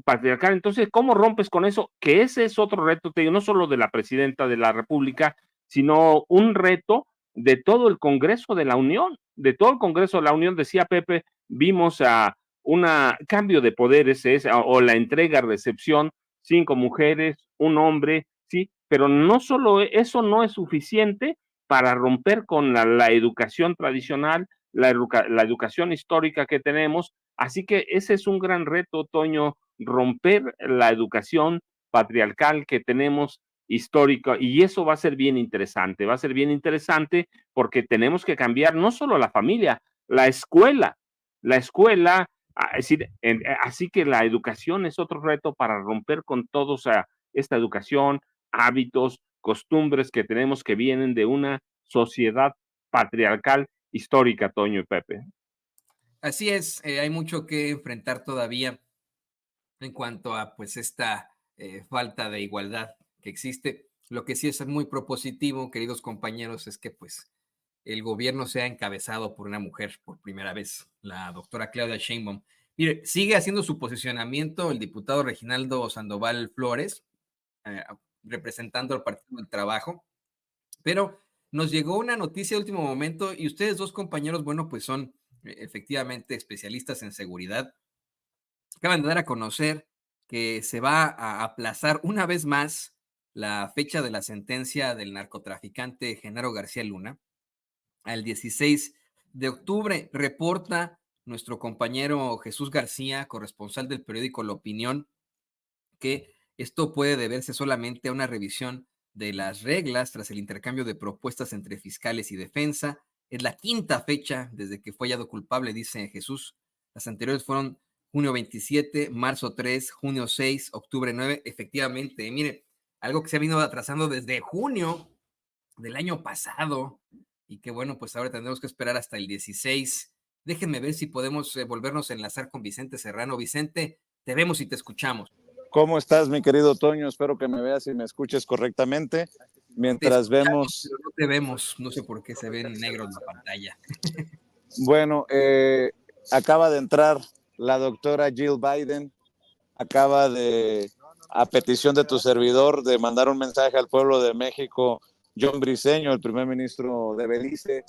patriarcal. Entonces, ¿cómo rompes con eso? Que ese es otro reto, te digo, no solo de la presidenta de la República, sino un reto de todo el Congreso de la Unión, de todo el Congreso de la Unión. Decía Pepe, vimos a un cambio de poderes, o la entrega-recepción, 5 mujeres, un hombre, sí, pero no solo eso no es suficiente para romper con la educación tradicional, la educación histórica que tenemos. Así que ese es un gran reto, Toño, romper la educación patriarcal que tenemos histórica, y eso va a ser bien interesante, porque tenemos que cambiar no solo la familia, la escuela, es decir, así que la educación es otro reto para romper con todos esta educación, hábitos, costumbres que tenemos que vienen de una sociedad patriarcal histórica, Toño y Pepe. Así es, hay mucho que enfrentar todavía en cuanto a pues esta falta de igualdad que existe. Lo que sí es muy propositivo, queridos compañeros, es que pues el gobierno sea encabezado por una mujer por primera vez, la doctora Claudia Sheinbaum. Mire, sigue haciendo su posicionamiento el diputado Reginaldo Sandoval Flores, representando al Partido del Trabajo, pero nos llegó una noticia de último momento y ustedes dos compañeros, bueno, pues son efectivamente especialistas en seguridad. Acaban de dar a conocer que se va a aplazar una vez más la fecha de la sentencia del narcotraficante Genaro García Luna al 16 de octubre. Reporta nuestro compañero Jesús García, corresponsal del periódico La Opinión, que esto puede deberse solamente a una revisión de las reglas tras el intercambio de propuestas entre fiscales y defensa. Es la quinta fecha desde que fue hallado culpable, dice Jesús. Las anteriores fueron junio 27, marzo 3, junio 6, octubre 9. Efectivamente, mire, algo que se ha venido atrasando desde junio del año pasado y que bueno, pues ahora tendremos que esperar hasta el 16. Déjenme ver si podemos volvernos a enlazar con Vicente Serrano. Vicente, te vemos y te escuchamos. ¿Cómo estás, mi querido Toño? Espero que me veas y me escuches correctamente. mientras vemos... Pero no te vemos, no sé por qué se ven negros en la pantalla. Bueno, acaba de entrar la doctora Jill Biden, acaba de, a petición de tu servidor, de mandar un mensaje al pueblo de México, John Briceño, el primer ministro de Belice.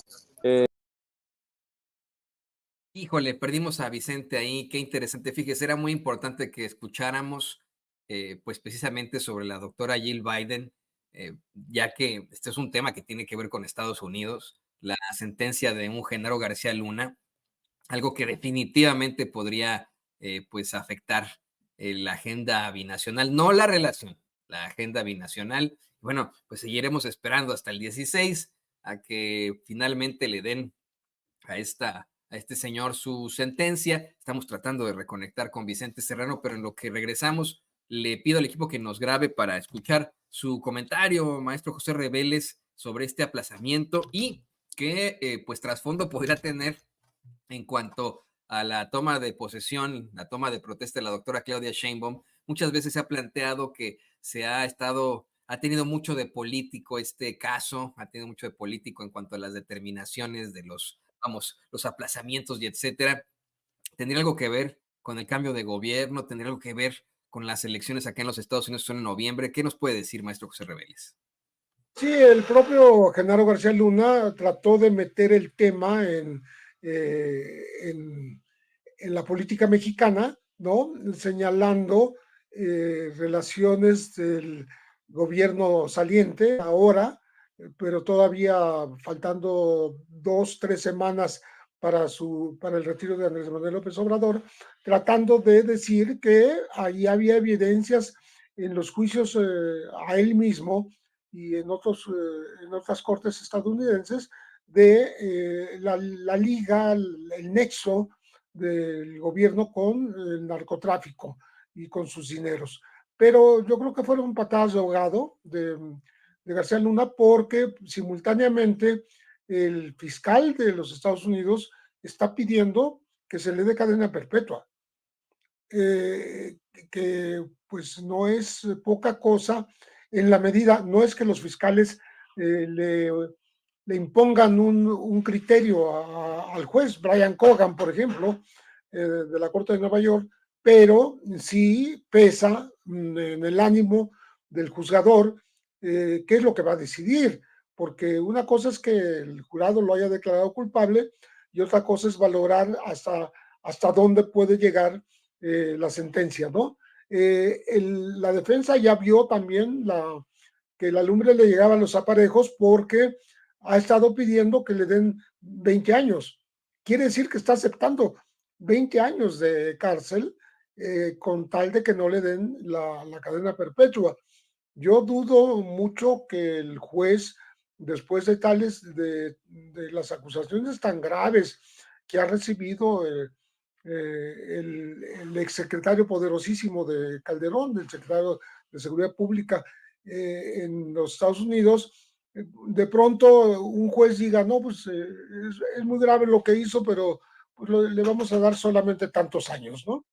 Híjole, perdimos a Vicente ahí, qué interesante. Fíjese, era muy importante que escucháramos, pues precisamente sobre la doctora Jill Biden, ya que este es un tema que tiene que ver con Estados Unidos, la sentencia de un Genaro García Luna, algo que definitivamente podría, pues, afectar la agenda binacional, no la relación, la agenda binacional. Bueno, pues seguiremos esperando hasta el 16 a que finalmente le den a este señor su sentencia. Estamos tratando de reconectar con Vicente Serrano, pero en lo que regresamos, le pido al equipo que nos grabe para escuchar su comentario, maestro José Reveles, sobre este aplazamiento y qué pues trasfondo podría tener en cuanto a la toma de posesión, la toma de protesta de la doctora Claudia Sheinbaum. Muchas veces se ha planteado que ha tenido mucho de político este caso, ha tenido mucho de político en cuanto a las determinaciones de los aplazamientos y etcétera. ¿Tendría algo que ver con el cambio de gobierno? ¿Tendría algo que ver con las elecciones acá en los Estados Unidos, son en noviembre? ¿Qué nos puede decir, maestro José Reveles? Sí, el propio Genaro García Luna trató de meter el tema en la política mexicana, ¿no? Señalando relaciones del gobierno saliente ahora, pero todavía faltando 2, 3 semanas para el retiro de Andrés Manuel López Obrador, tratando de decir que ahí había evidencias en los juicios a él mismo y en otras cortes estadounidenses de la liga, el nexo del gobierno con el narcotráfico y con sus dineros. Pero yo creo que fueron patadas de ahogado de García Luna porque simultáneamente el fiscal de los Estados Unidos está pidiendo que se le dé cadena perpetua, que pues no es poca cosa en la medida, no es que los fiscales le impongan un criterio al juez, Brian Cogan, por ejemplo, de la Corte de Nueva York, pero sí pesa en el ánimo del juzgador qué es lo que va a decidir, porque una cosa es que el jurado lo haya declarado culpable y otra cosa es valorar hasta dónde puede llegar la sentencia, ¿no? La defensa ya vio también que la lumbre le llegaba a los aparejos porque ha estado pidiendo que le den 20 años. Quiere decir que está aceptando 20 años de cárcel con tal de que no le den la cadena perpetua. Yo dudo mucho que el juez, después de las acusaciones tan graves que ha recibido el exsecretario poderosísimo de Calderón, del secretario de Seguridad Pública en los Estados Unidos, de pronto un juez diga, no, pues es muy grave lo que hizo, pero pues le vamos a dar solamente tantos años, ¿no?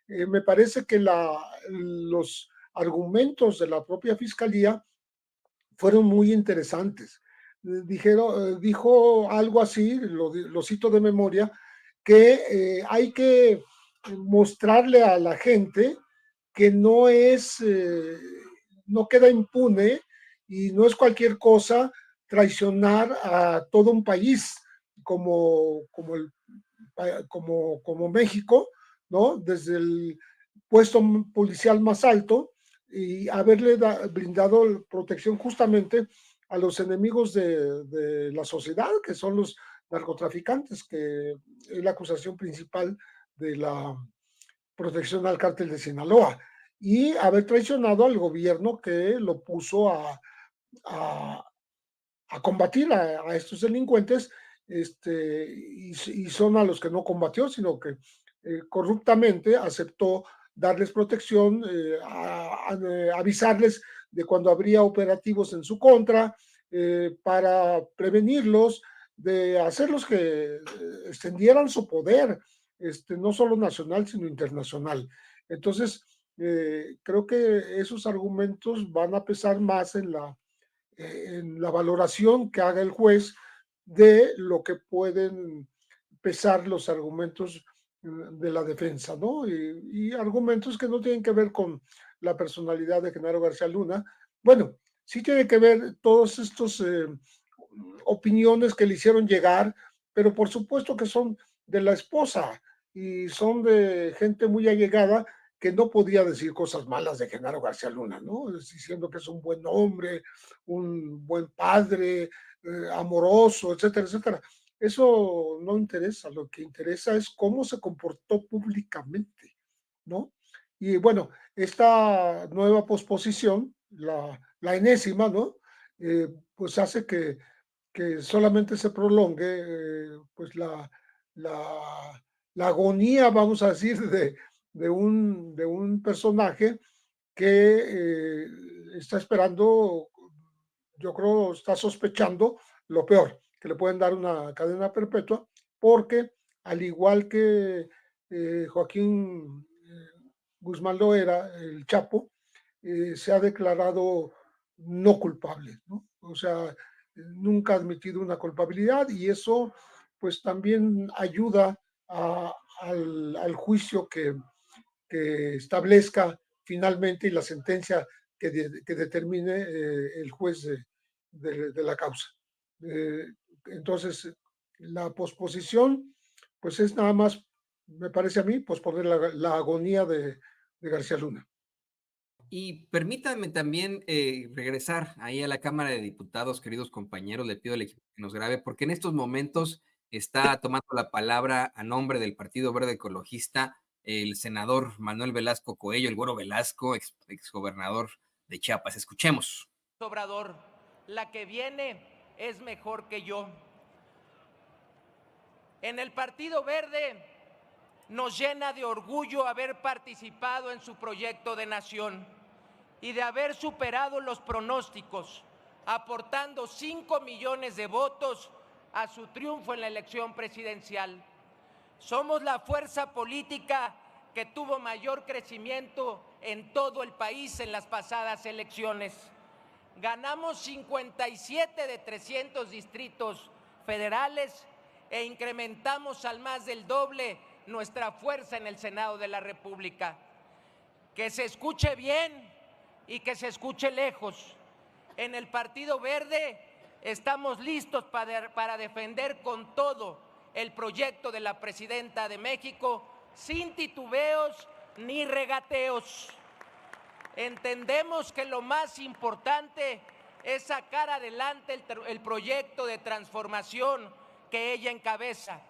Me parece que los argumentos de la propia fiscalía fueron muy interesantes. Dijo algo así, lo cito de memoria, que hay que mostrarle a la gente que no queda impune y no es cualquier cosa traicionar a todo un país como México, ¿no? Desde el puesto policial más alto y haberle brindado protección justamente a los enemigos de la sociedad, que son los narcotraficantes, que es la acusación principal de la protección al cártel de Sinaloa, y haber traicionado al gobierno que lo puso a, a combatir a estos delincuentes, y son a los que no combatió, sino que corruptamente aceptó darles protección, avisarles de cuando habría operativos en su contra, para prevenirlos, de hacerlos que extendieran su poder, no solo nacional, sino internacional. Entonces, creo que esos argumentos van a pesar más en la valoración que haga el juez de lo que pueden pesar los argumentos de la defensa, ¿no? Y argumentos que no tienen que ver con la personalidad de Genaro García Luna. Bueno, sí tiene que ver todos estos opiniones que le hicieron llegar, pero por supuesto que son de la esposa y son de gente muy allegada que no podía decir cosas malas de Genaro García Luna, ¿no? Diciendo que es un buen hombre, un buen padre, amoroso, etcétera, etcétera. Eso no interesa, lo que interesa es cómo se comportó públicamente, ¿no? Y bueno, esta nueva posposición, la enésima, ¿no? Pues hace que solamente se prolongue pues la agonía, vamos a decir, de un personaje que está esperando, yo creo, está sospechando lo peor, que le pueden dar una cadena perpetua, porque al igual que Joaquín Guzmán Loera, el Chapo, se ha declarado no culpable, ¿no? O sea, nunca ha admitido una culpabilidad y eso pues también ayuda al juicio que establezca finalmente y la sentencia que determine el juez de la causa. Eh, entonces, la posposición, pues es nada más, me parece a mí, posponer la agonía de García Luna. Y permítanme también regresar ahí a la Cámara de Diputados, queridos compañeros, le pido al equipo que nos grabe, porque en estos momentos está tomando la palabra a nombre del Partido Verde Ecologista el senador Manuel Velasco Coello, el Güero Velasco, exgobernador de Chiapas. Escuchemos. Obrador, la que viene es mejor que yo. En el Partido Verde nos llena de orgullo haber participado en su proyecto de nación y de haber superado los pronósticos, aportando 5 millones de votos a su triunfo en la elección presidencial. Somos la fuerza política que tuvo mayor crecimiento en todo el país en las pasadas elecciones. Ganamos 57 de 300 distritos federales e incrementamos al más del doble nuestra fuerza en el Senado de la República. Que se escuche bien y que se escuche lejos. En el Partido Verde estamos listos para defender con todo el proyecto de la Presidenta de México, sin titubeos ni regateos. Entendemos que lo más importante es sacar adelante el proyecto de transformación que ella encabeza,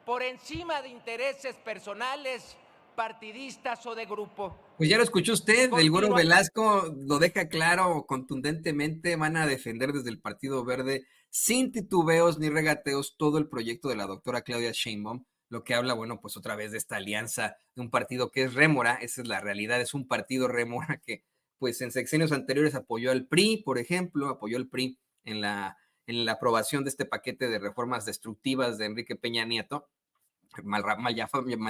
por encima de intereses personales, partidistas o de grupo. Pues ya lo escuchó usted, el Güero Velasco lo deja claro contundentemente, van a defender desde el Partido Verde sin titubeos ni regateos todo el proyecto de la doctora Claudia Sheinbaum, lo que habla, bueno, pues otra vez de esta alianza de un partido que es rémora, esa es la realidad, es un partido rémora que pues en sexenios anteriores apoyó al PRI, por ejemplo, apoyó al PRI en la aprobación de este paquete de reformas destructivas de Enrique Peña Nieto, mal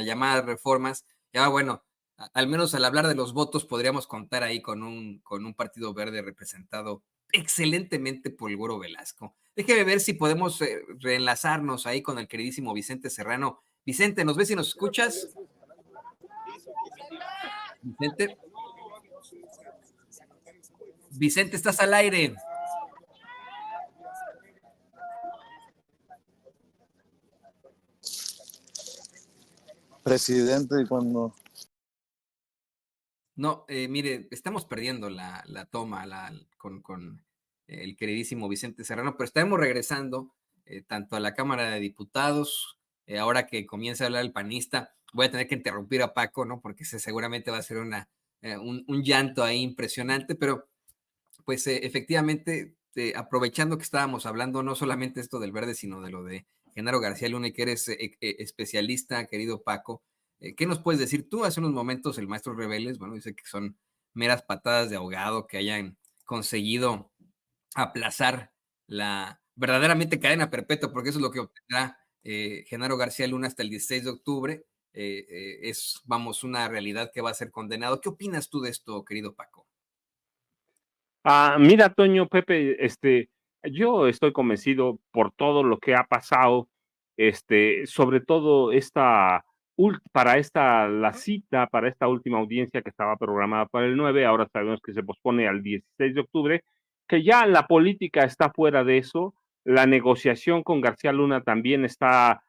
llamadas reformas, ya bueno, al menos al hablar de los votos podríamos contar ahí con un Partido Verde representado excelentemente por el Güero Velasco. Déjeme ver si podemos reenlazarnos ahí con el queridísimo Vicente Serrano. Vicente, ¿nos ves y nos escuchas? Vicente. Vicente, estás al aire. Presidente, cuando... No, mire, estamos perdiendo la toma con el queridísimo Vicente Serrano, pero estaremos regresando tanto a la Cámara de Diputados, ahora que comience a hablar el panista, voy a tener que interrumpir a Paco, ¿no? Porque seguramente va a ser un llanto ahí impresionante, pero pues efectivamente, aprovechando que estábamos hablando no solamente esto del verde, sino de lo de Genaro García Luna, que eres especialista, querido Paco, ¿qué nos puedes decir tú? Hace unos momentos el maestro Rebeles, bueno, dice que son meras patadas de ahogado que hayan conseguido aplazar la verdaderamente cadena perpetua, porque eso es lo que obtendrá Genaro García Luna hasta el 16 de octubre. Es, vamos, una realidad que va a ser condenado. ¿Qué opinas tú de esto, querido Paco? Mira, Toño, Pepe, yo estoy convencido por todo lo que ha pasado, sobre todo la cita para esta última audiencia que estaba programada para el 9, ahora sabemos que se pospone al 16 de octubre, que ya la política está fuera de eso, la negociación con García Luna también está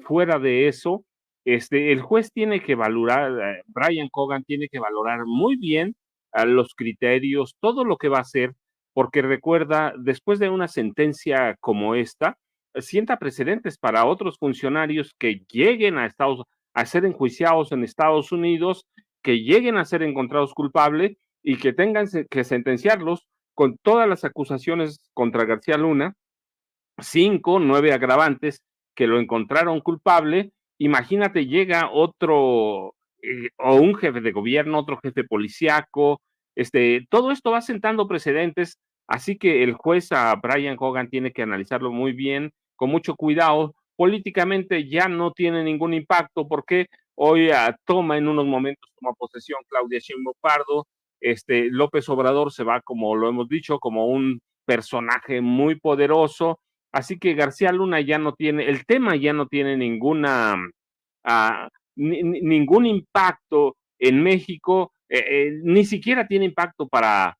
fuera de eso. El juez tiene que valorar, Brian Cogan tiene que valorar muy bien a los criterios, todo lo que va a hacer, porque recuerda, después de una sentencia como esta, sienta precedentes para otros funcionarios que lleguen a ser enjuiciados en Estados Unidos, que lleguen a ser encontrados culpables y que tengan que sentenciarlos con todas las acusaciones contra García Luna, 5, 9 agravantes que lo encontraron culpable. Imagínate, llega otro o un jefe de gobierno, otro jefe policíaco, todo esto va sentando precedentes, así que el juez Brian Hogan tiene que analizarlo muy bien, con mucho cuidado. Políticamente ya no tiene ningún impacto porque hoy toma en unos momentos toma posesión Claudia Sheinbaum Pardo, López Obrador se va, como lo hemos dicho, como un personaje muy poderoso. Así que García Luna el tema ya no tiene ningún impacto en México, ni siquiera tiene impacto para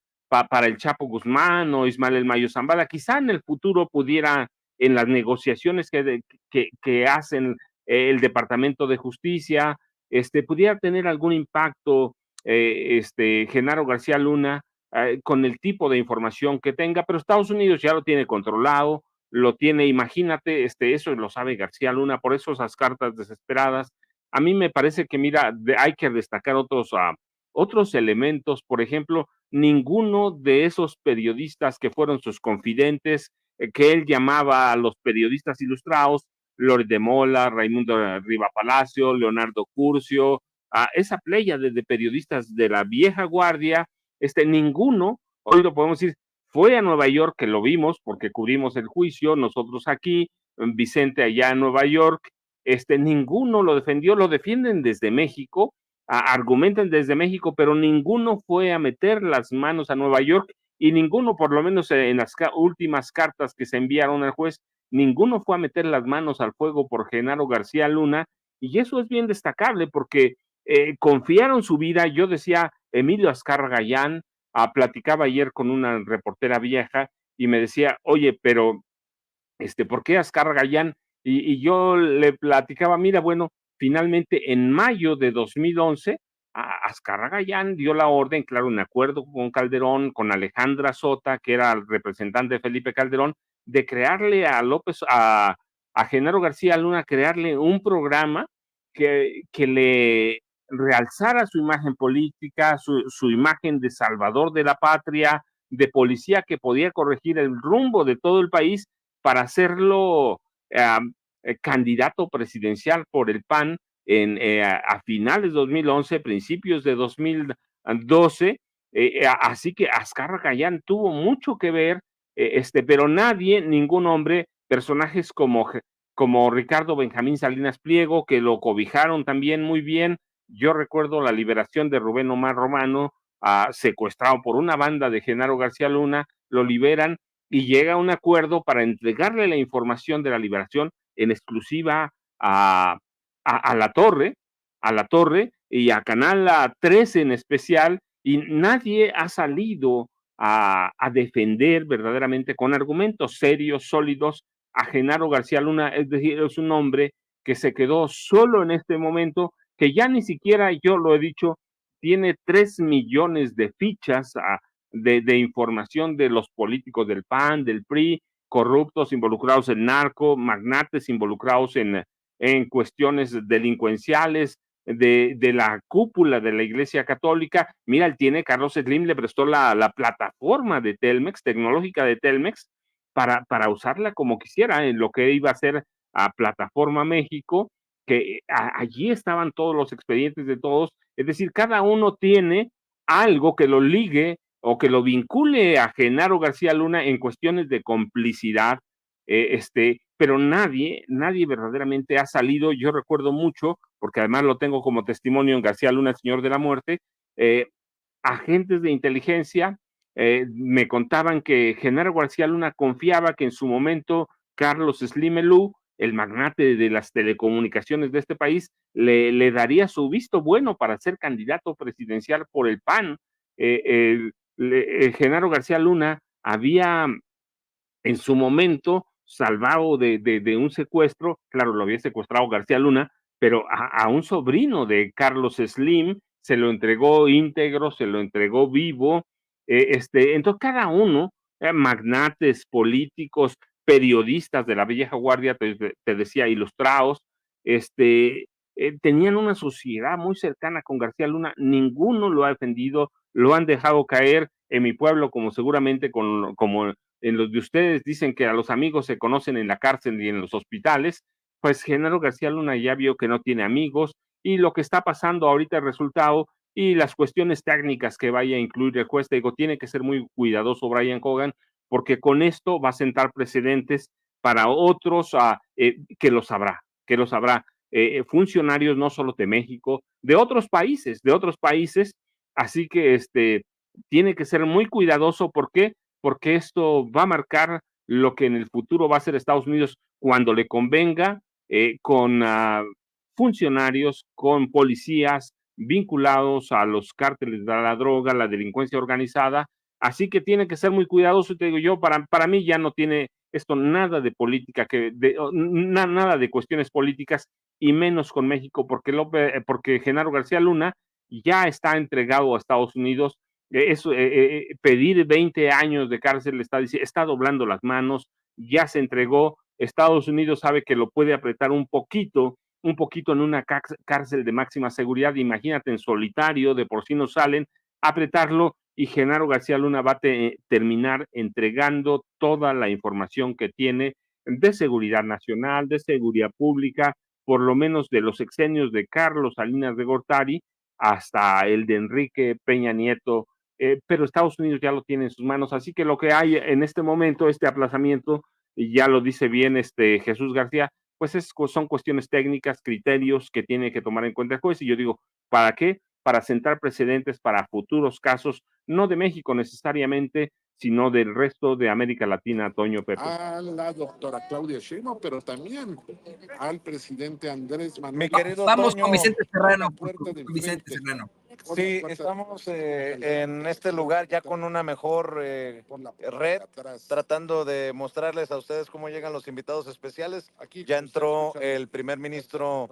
el Chapo Guzmán o Ismael El Mayo Zambada. Quizá en el futuro pudiera, en las negociaciones que hacen el Departamento de Justicia, pudiera tener algún impacto Genaro García Luna con el tipo de información que tenga, pero Estados Unidos ya lo tiene controlado, lo tiene, imagínate, eso lo sabe García Luna, por eso esas cartas desesperadas. A mí me parece que, mira, hay que destacar otros elementos, por ejemplo, ninguno de esos periodistas que fueron sus confidentes, que él llamaba a los periodistas ilustrados, Loret de Mola, Raimundo Riva Palacio, Leonardo Curcio, a esa playa de periodistas de la vieja guardia, ninguno, hoy lo podemos decir, fue a Nueva York, que lo vimos porque cubrimos el juicio, nosotros aquí, Vicente allá en Nueva York, ninguno lo defendió, lo defienden desde México, argumentan desde México, pero ninguno fue a meter las manos a Nueva York y ninguno, por lo menos en las últimas cartas que se enviaron al juez, ninguno fue a meter las manos al fuego por Genaro García Luna, y eso es bien destacable porque confiaron su vida. Yo decía, Emilio Azcárraga Gallán, platicaba ayer con una reportera vieja y me decía, oye, pero ¿por qué Azcárraga Gallán? Y yo le platicaba, mira, bueno, finalmente en mayo de 2011, Azcárraga Gallán dio la orden, claro, en acuerdo con Calderón, con Alejandra Sota, que era el representante de Felipe Calderón, de crearle a Genaro García Luna, crearle un programa que le realzara su imagen política, su imagen de salvador de la patria, de policía que podía corregir el rumbo de todo el país para hacerlo candidato presidencial por el PAN a finales de 2011, principios de 2012, así que Azcárraga Gallán tuvo mucho que ver, pero nadie, ningún hombre, personajes como Ricardo Benjamín Salinas Pliego, que lo cobijaron también muy bien. Yo recuerdo la liberación de Rubén Omar Romano, secuestrado por una banda de Genaro García Luna, lo liberan y llega a un acuerdo para entregarle la información de la liberación en exclusiva a la Torre y a Canal 13 en especial, y nadie ha salido a defender verdaderamente con argumentos serios, sólidos, a Genaro García Luna. Es decir, es un hombre que se quedó solo en este momento, que ya ni siquiera, yo lo he dicho, tiene 3 millones de fichas de información de los políticos del PAN, del PRI, corruptos involucrados en narco, magnates involucrados en cuestiones delincuenciales, de la cúpula de la Iglesia Católica. Mira, él tiene, Carlos Slim le prestó la plataforma de Telmex, tecnológica de Telmex, para usarla como quisiera en lo que iba a ser a Plataforma México, que allí estaban todos los expedientes de todos, es decir, cada uno tiene algo que lo ligue o que lo vincule a Genaro García Luna en cuestiones de complicidad, pero nadie verdaderamente ha salido. Yo recuerdo mucho, porque además lo tengo como testimonio en García Luna, el Señor de la Muerte, agentes de inteligencia, me contaban que Genaro García Luna confiaba que en su momento Carlos Slim Elú, el magnate de las telecomunicaciones de este país, le daría su visto bueno para ser candidato presidencial por el PAN. Genaro García Luna había en su momento salvado de un secuestro, claro, lo había secuestrado García Luna, pero a un sobrino de Carlos Slim se lo entregó íntegro, se lo entregó vivo. Entonces cada uno, magnates, políticos, periodistas de la vieja guardia, te decía, ilustrados, tenían una sociedad muy cercana con García Luna, ninguno lo ha defendido, lo han dejado caer en mi pueblo, como seguramente como en los de ustedes dicen que a los amigos se conocen en la cárcel y en los hospitales, pues Genaro García Luna ya vio que no tiene amigos y lo que está pasando ahorita el resultado y las cuestiones técnicas que vaya a incluir el juez, te digo, tiene que ser muy cuidadoso Brian Hogan, porque con esto va a sentar precedentes para otros que lo sabrá, funcionarios no solo de México, de otros países, así que tiene que ser muy cuidadoso. ¿Por qué? Porque esto va a marcar lo que en el futuro va a ser Estados Unidos cuando le convenga, con funcionarios, con policías vinculados a los cárteles de la droga, la delincuencia organizada. Así que tiene que ser muy cuidadoso, te digo yo, para mí ya no tiene esto nada de política, nada de cuestiones políticas y menos con México, porque Genaro García Luna ya está entregado a Estados Unidos. Pedir 20 años de cárcel está doblando las manos, ya se entregó. Estados Unidos sabe que lo puede apretar un poquito en una cárcel de máxima seguridad. Imagínate en solitario, de por sí no salen, apretarlo, y Genaro García Luna va a terminar entregando toda la información que tiene de seguridad nacional, de seguridad pública, por lo menos de los sexenios de Carlos Salinas de Gortari hasta el de Enrique Peña Nieto, pero Estados Unidos ya lo tiene en sus manos. Así que lo que hay en este momento, este aplazamiento, y ya lo dice bien Jesús García, pues son cuestiones técnicas, criterios que tiene que tomar en cuenta el juez. Y yo digo, ¿para qué? Para sentar precedentes para futuros casos, no de México necesariamente, sino del resto de América Latina, Toño, Pepe. A la doctora Claudia Sheinbaum, pero también al presidente Andrés Manuel. Mi querido Vamos Toño, con Vicente Serrano. Vicente Serrano. Sí, estamos en este lugar ya con una mejor red, tratando de mostrarles a ustedes cómo llegan los invitados especiales. Ya entró el primer ministro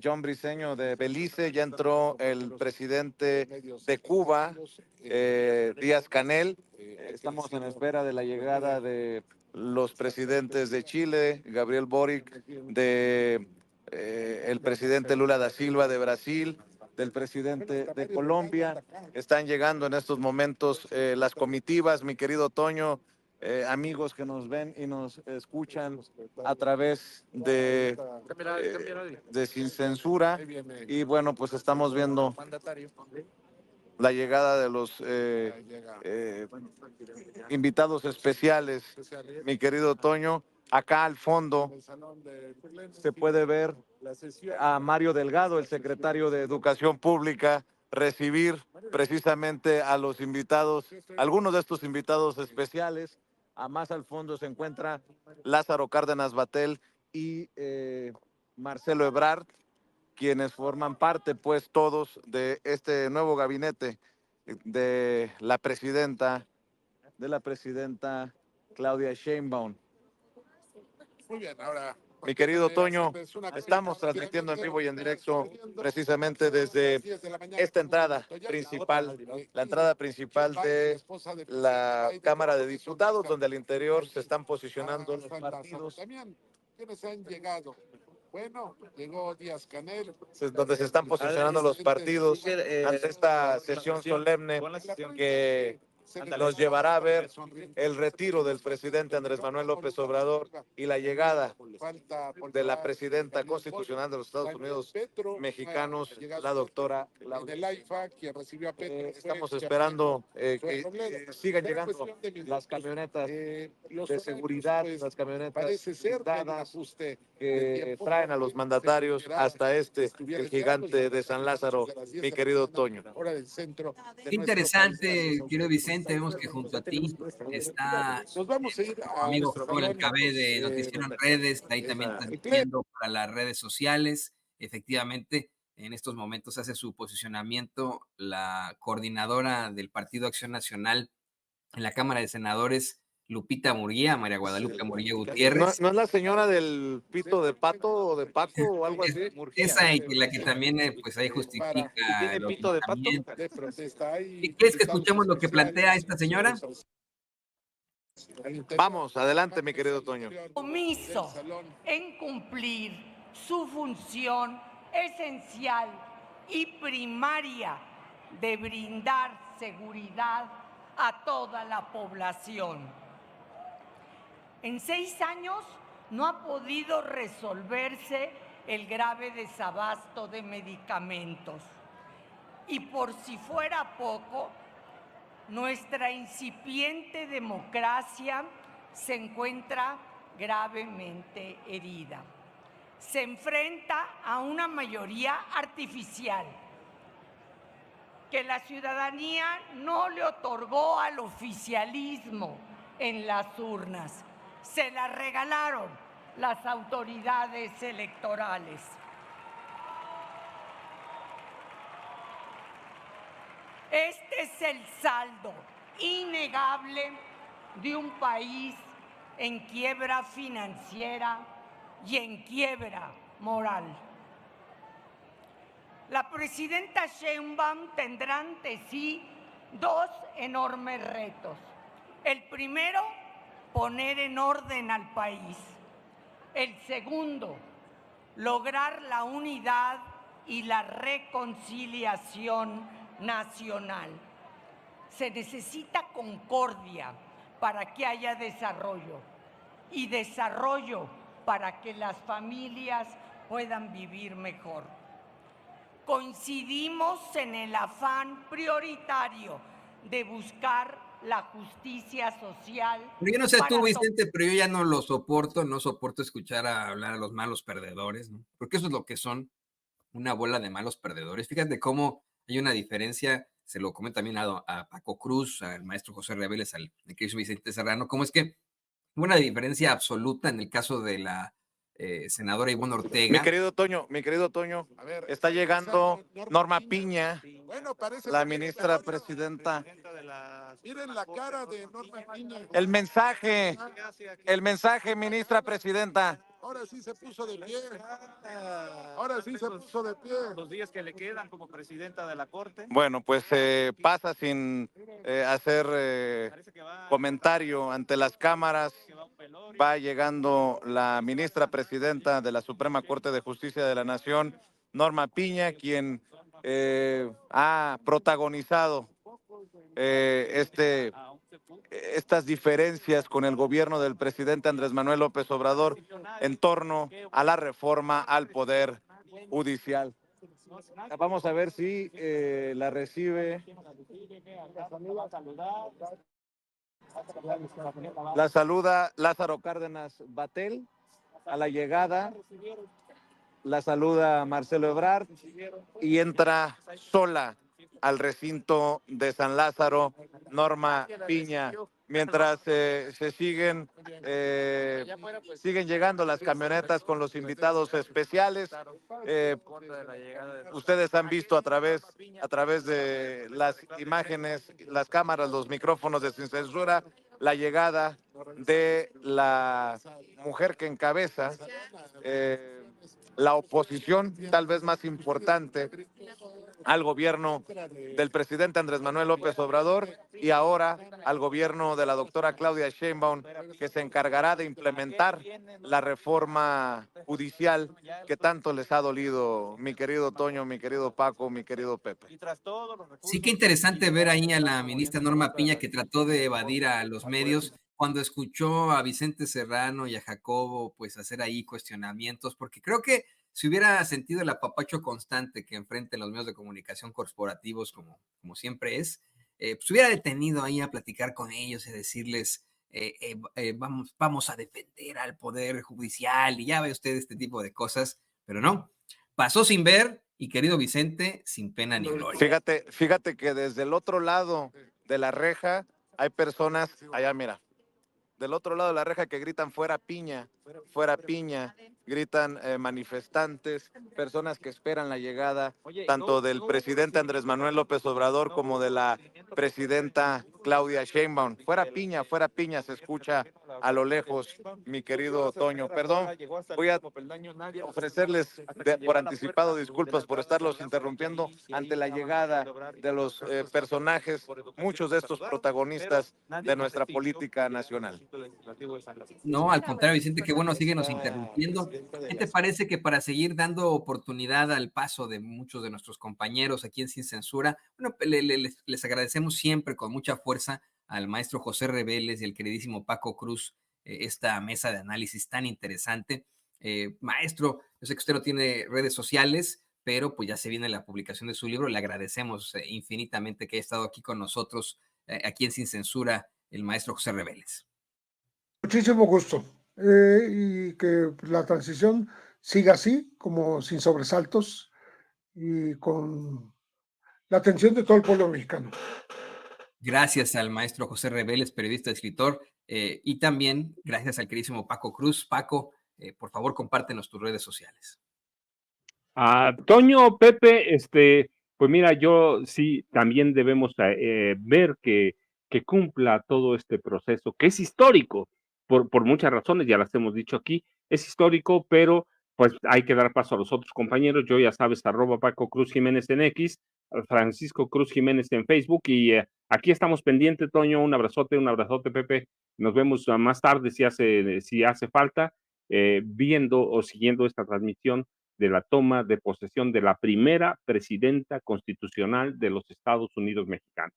John Briceño de Belice, ya entró el presidente de Cuba, Díaz Canel. Estamos en espera de la llegada de los presidentes de Chile, Gabriel Boric, de el presidente Lula da Silva de Brasil, del presidente de Colombia. Están llegando en estos momentos las comitivas, mi querido Toño, amigos que nos ven y nos escuchan a través de Sin Censura. Y bueno, pues estamos viendo la llegada de los invitados especiales, mi querido Toño. Acá al fondo se puede ver a Mario Delgado, el secretario de Educación Pública, recibir precisamente a los invitados, algunos de estos invitados especiales. A más al fondo se encuentra Lázaro Cárdenas Batel y Marcelo Ebrard, quienes forman parte, pues, todos de este nuevo gabinete de la presidenta Claudia Sheinbaum. Muy bien, ahora. Mi querido Toño, estamos transmitiendo en vivo y en directo precisamente desde esta entrada principal, la entrada principal de la Cámara de Diputados, donde al interior se están posicionando los partidos. ¿Quiénes han llegado? Bueno, llegó Díaz Canel. Donde se están posicionando los partidos ante esta sesión solemne que nos llevará a ver el retiro del presidente Andrés Manuel López Obrador y la llegada de la presidenta constitucional de los Estados Unidos mexicanos, la doctora Claudia. Estamos esperando que sigan llegando las camionetas de seguridad, las camionetas blindadas que traen a los mandatarios hasta el gigante de San Lázaro, mi querido Toño. Qué interesante, quiero Vicente. Vicente, vemos que junto a ti está Nos vamos a ir nuestro a amigo nuestro Joel salón. Cabe de Noticiero en Redes, ahí también transmitiendo para las redes sociales. Efectivamente, en estos momentos hace su posicionamiento la coordinadora del Partido Acción Nacional en la Cámara de Senadores, Lupita Murguía, María Guadalupe Murguía ¿No, Gutiérrez. no es la señora del pito de pato o de Paco o algo así? Esa y la que también pues ahí Para- justifica ¿Tiene los pito de pato? nombramientos. de protesta. Hay ¿Quieres que invitados escuchemos lo que plantea especiales, esta señora? al interior. Vamos, adelante, mi querido Toño. Compromiso en cumplir su función esencial y primaria de brindar seguridad a toda la población. En 6 años no ha podido resolverse el grave desabasto de medicamentos. Y por si fuera poco, nuestra incipiente democracia se encuentra gravemente herida. Se enfrenta a una mayoría artificial que la ciudadanía no le otorgó al oficialismo en las urnas. Se la regalaron las autoridades electorales. Este es el saldo innegable de un país en quiebra financiera y en quiebra moral. La presidenta Sheinbaum tendrá ante sí 2 enormes retos. El primero, poner en orden al país. El segundo, lograr la unidad y la reconciliación nacional. Se necesita concordia para que haya desarrollo y desarrollo para que las familias puedan vivir mejor. Coincidimos en el afán prioritario de buscar la justicia social. Pero yo no sé tú, para Vicente, pero yo ya no lo soporto, no soporto escuchar hablar a los malos perdedores, ¿no? Porque eso es lo que son, una bola de malos perdedores. Fíjate cómo hay una diferencia, se lo comento también a Paco Cruz, al maestro José Reveles, al querido Vicente Serrano, cómo es que hubo una diferencia absoluta en el caso de la senadora Ivonne Mi Ortega. querido Toño, A ver, está llegando Norma Piña, Bueno, parece la que ministra Toño, presidenta. Miren la cara de Norma Piña. El mensaje, ministra presidenta. Ahora sí se puso de pie. Ahora sí se puso de pie. Los días que le quedan como presidenta de la Corte. Bueno, pues pasa sin hacer comentario ante las cámaras. Va llegando la ministra presidenta de la Suprema Corte de Justicia de la Nación, Norma Piña, quien ha protagonizado estas diferencias con el gobierno del presidente Andrés Manuel López Obrador en torno a la reforma al Poder Judicial. Vamos a ver si la recibe. La saluda Lázaro Cárdenas Batel a la llegada. La saluda Marcelo Ebrard y entra sola al recinto de San Lázaro Norma Piña. Mientras siguen llegando las camionetas con los invitados especiales. Ustedes han visto a través de las imágenes, las cámaras, los micrófonos de Sin Censura, la llegada de la mujer que encabeza la oposición tal vez más importante al gobierno del presidente Andrés Manuel López Obrador y ahora al gobierno de la doctora Claudia Sheinbaum, que se encargará de implementar la reforma judicial que tanto les ha dolido, mi querido Toño, mi querido Paco, mi querido Pepe. Sí, qué interesante ver ahí a la ministra Norma Piña, que trató de evadir a los medios cuando escuchó a Vicente Serrano y a Jacobo pues hacer ahí cuestionamientos, porque creo que si hubiera sentido el apapacho constante que enfrentan los medios de comunicación corporativos, como siempre es, pues hubiera detenido ahí a platicar con ellos y a decirles, vamos a defender al Poder Judicial, y ya ve usted este tipo de cosas, pero no, pasó sin ver, y querido Vicente, sin pena ni gloria. Fíjate que desde el otro lado de la reja hay personas, allá mira, del otro lado de la reja que gritan fuera piña, gritan manifestantes, personas que esperan la llegada tanto del presidente Andrés Manuel López Obrador como de la presidenta Claudia Sheinbaum. Fuera piña, se escucha a lo lejos, mi querido Toño. Perdón, voy a ofrecerles por anticipado disculpas por estarlos interrumpiendo ante la llegada de los personajes, muchos de estos protagonistas de nuestra política nacional. No, al contrario, Vicente, qué bueno, síguenos interrumpiendo. ¿Qué te parece que para seguir dando oportunidad al paso de muchos de nuestros compañeros aquí en Sin Censura, bueno, les agradecemos siempre con mucha fuerza al maestro José Reveles y al queridísimo Paco Cruz esta mesa de análisis tan interesante? Maestro, yo sé que usted no tiene redes sociales, pero pues ya se viene la publicación de su libro. Le agradecemos infinitamente que haya estado aquí con nosotros, aquí en Sin Censura, el maestro José Reveles. Muchísimo gusto. Y que la transición siga así, como sin sobresaltos y con la atención de todo el pueblo mexicano. Gracias al maestro José Reveles, periodista, escritor, y también gracias al queridísimo Paco Cruz. Paco, por favor, compártenos tus redes sociales. Toño, Pepe, pues mira, yo sí, también debemos ver que cumpla todo este proceso, que es histórico, por muchas razones, ya las hemos dicho aquí, es histórico, pero pues hay que dar paso a los otros compañeros. Yo ya sabes, @Paco Cruz Jiménez en X, Francisco Cruz Jiménez en Facebook, y aquí estamos pendientes, Toño, un abrazote, Pepe, nos vemos más tarde si hace falta, viendo o siguiendo esta transmisión de la toma de posesión de la primera presidenta constitucional de los Estados Unidos mexicanos.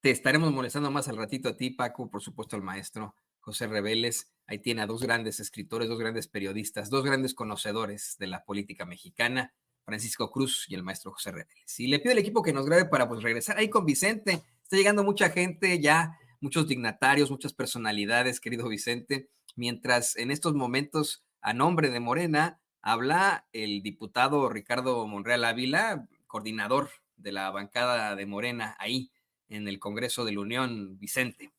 Te estaremos molestando más al ratito a ti, Paco, por supuesto al maestro José Reveles. Ahí tiene a dos grandes escritores, dos grandes periodistas, dos grandes conocedores de la política mexicana, Francisco Cruz y el maestro José Reveles. Y le pido al equipo que nos grabe para pues regresar ahí con Vicente. Está llegando mucha gente ya, muchos dignatarios, muchas personalidades, querido Vicente, mientras en estos momentos, a nombre de Morena, habla el diputado Ricardo Monreal Ávila, coordinador de la bancada de Morena ahí en el Congreso de la Unión, Vicente.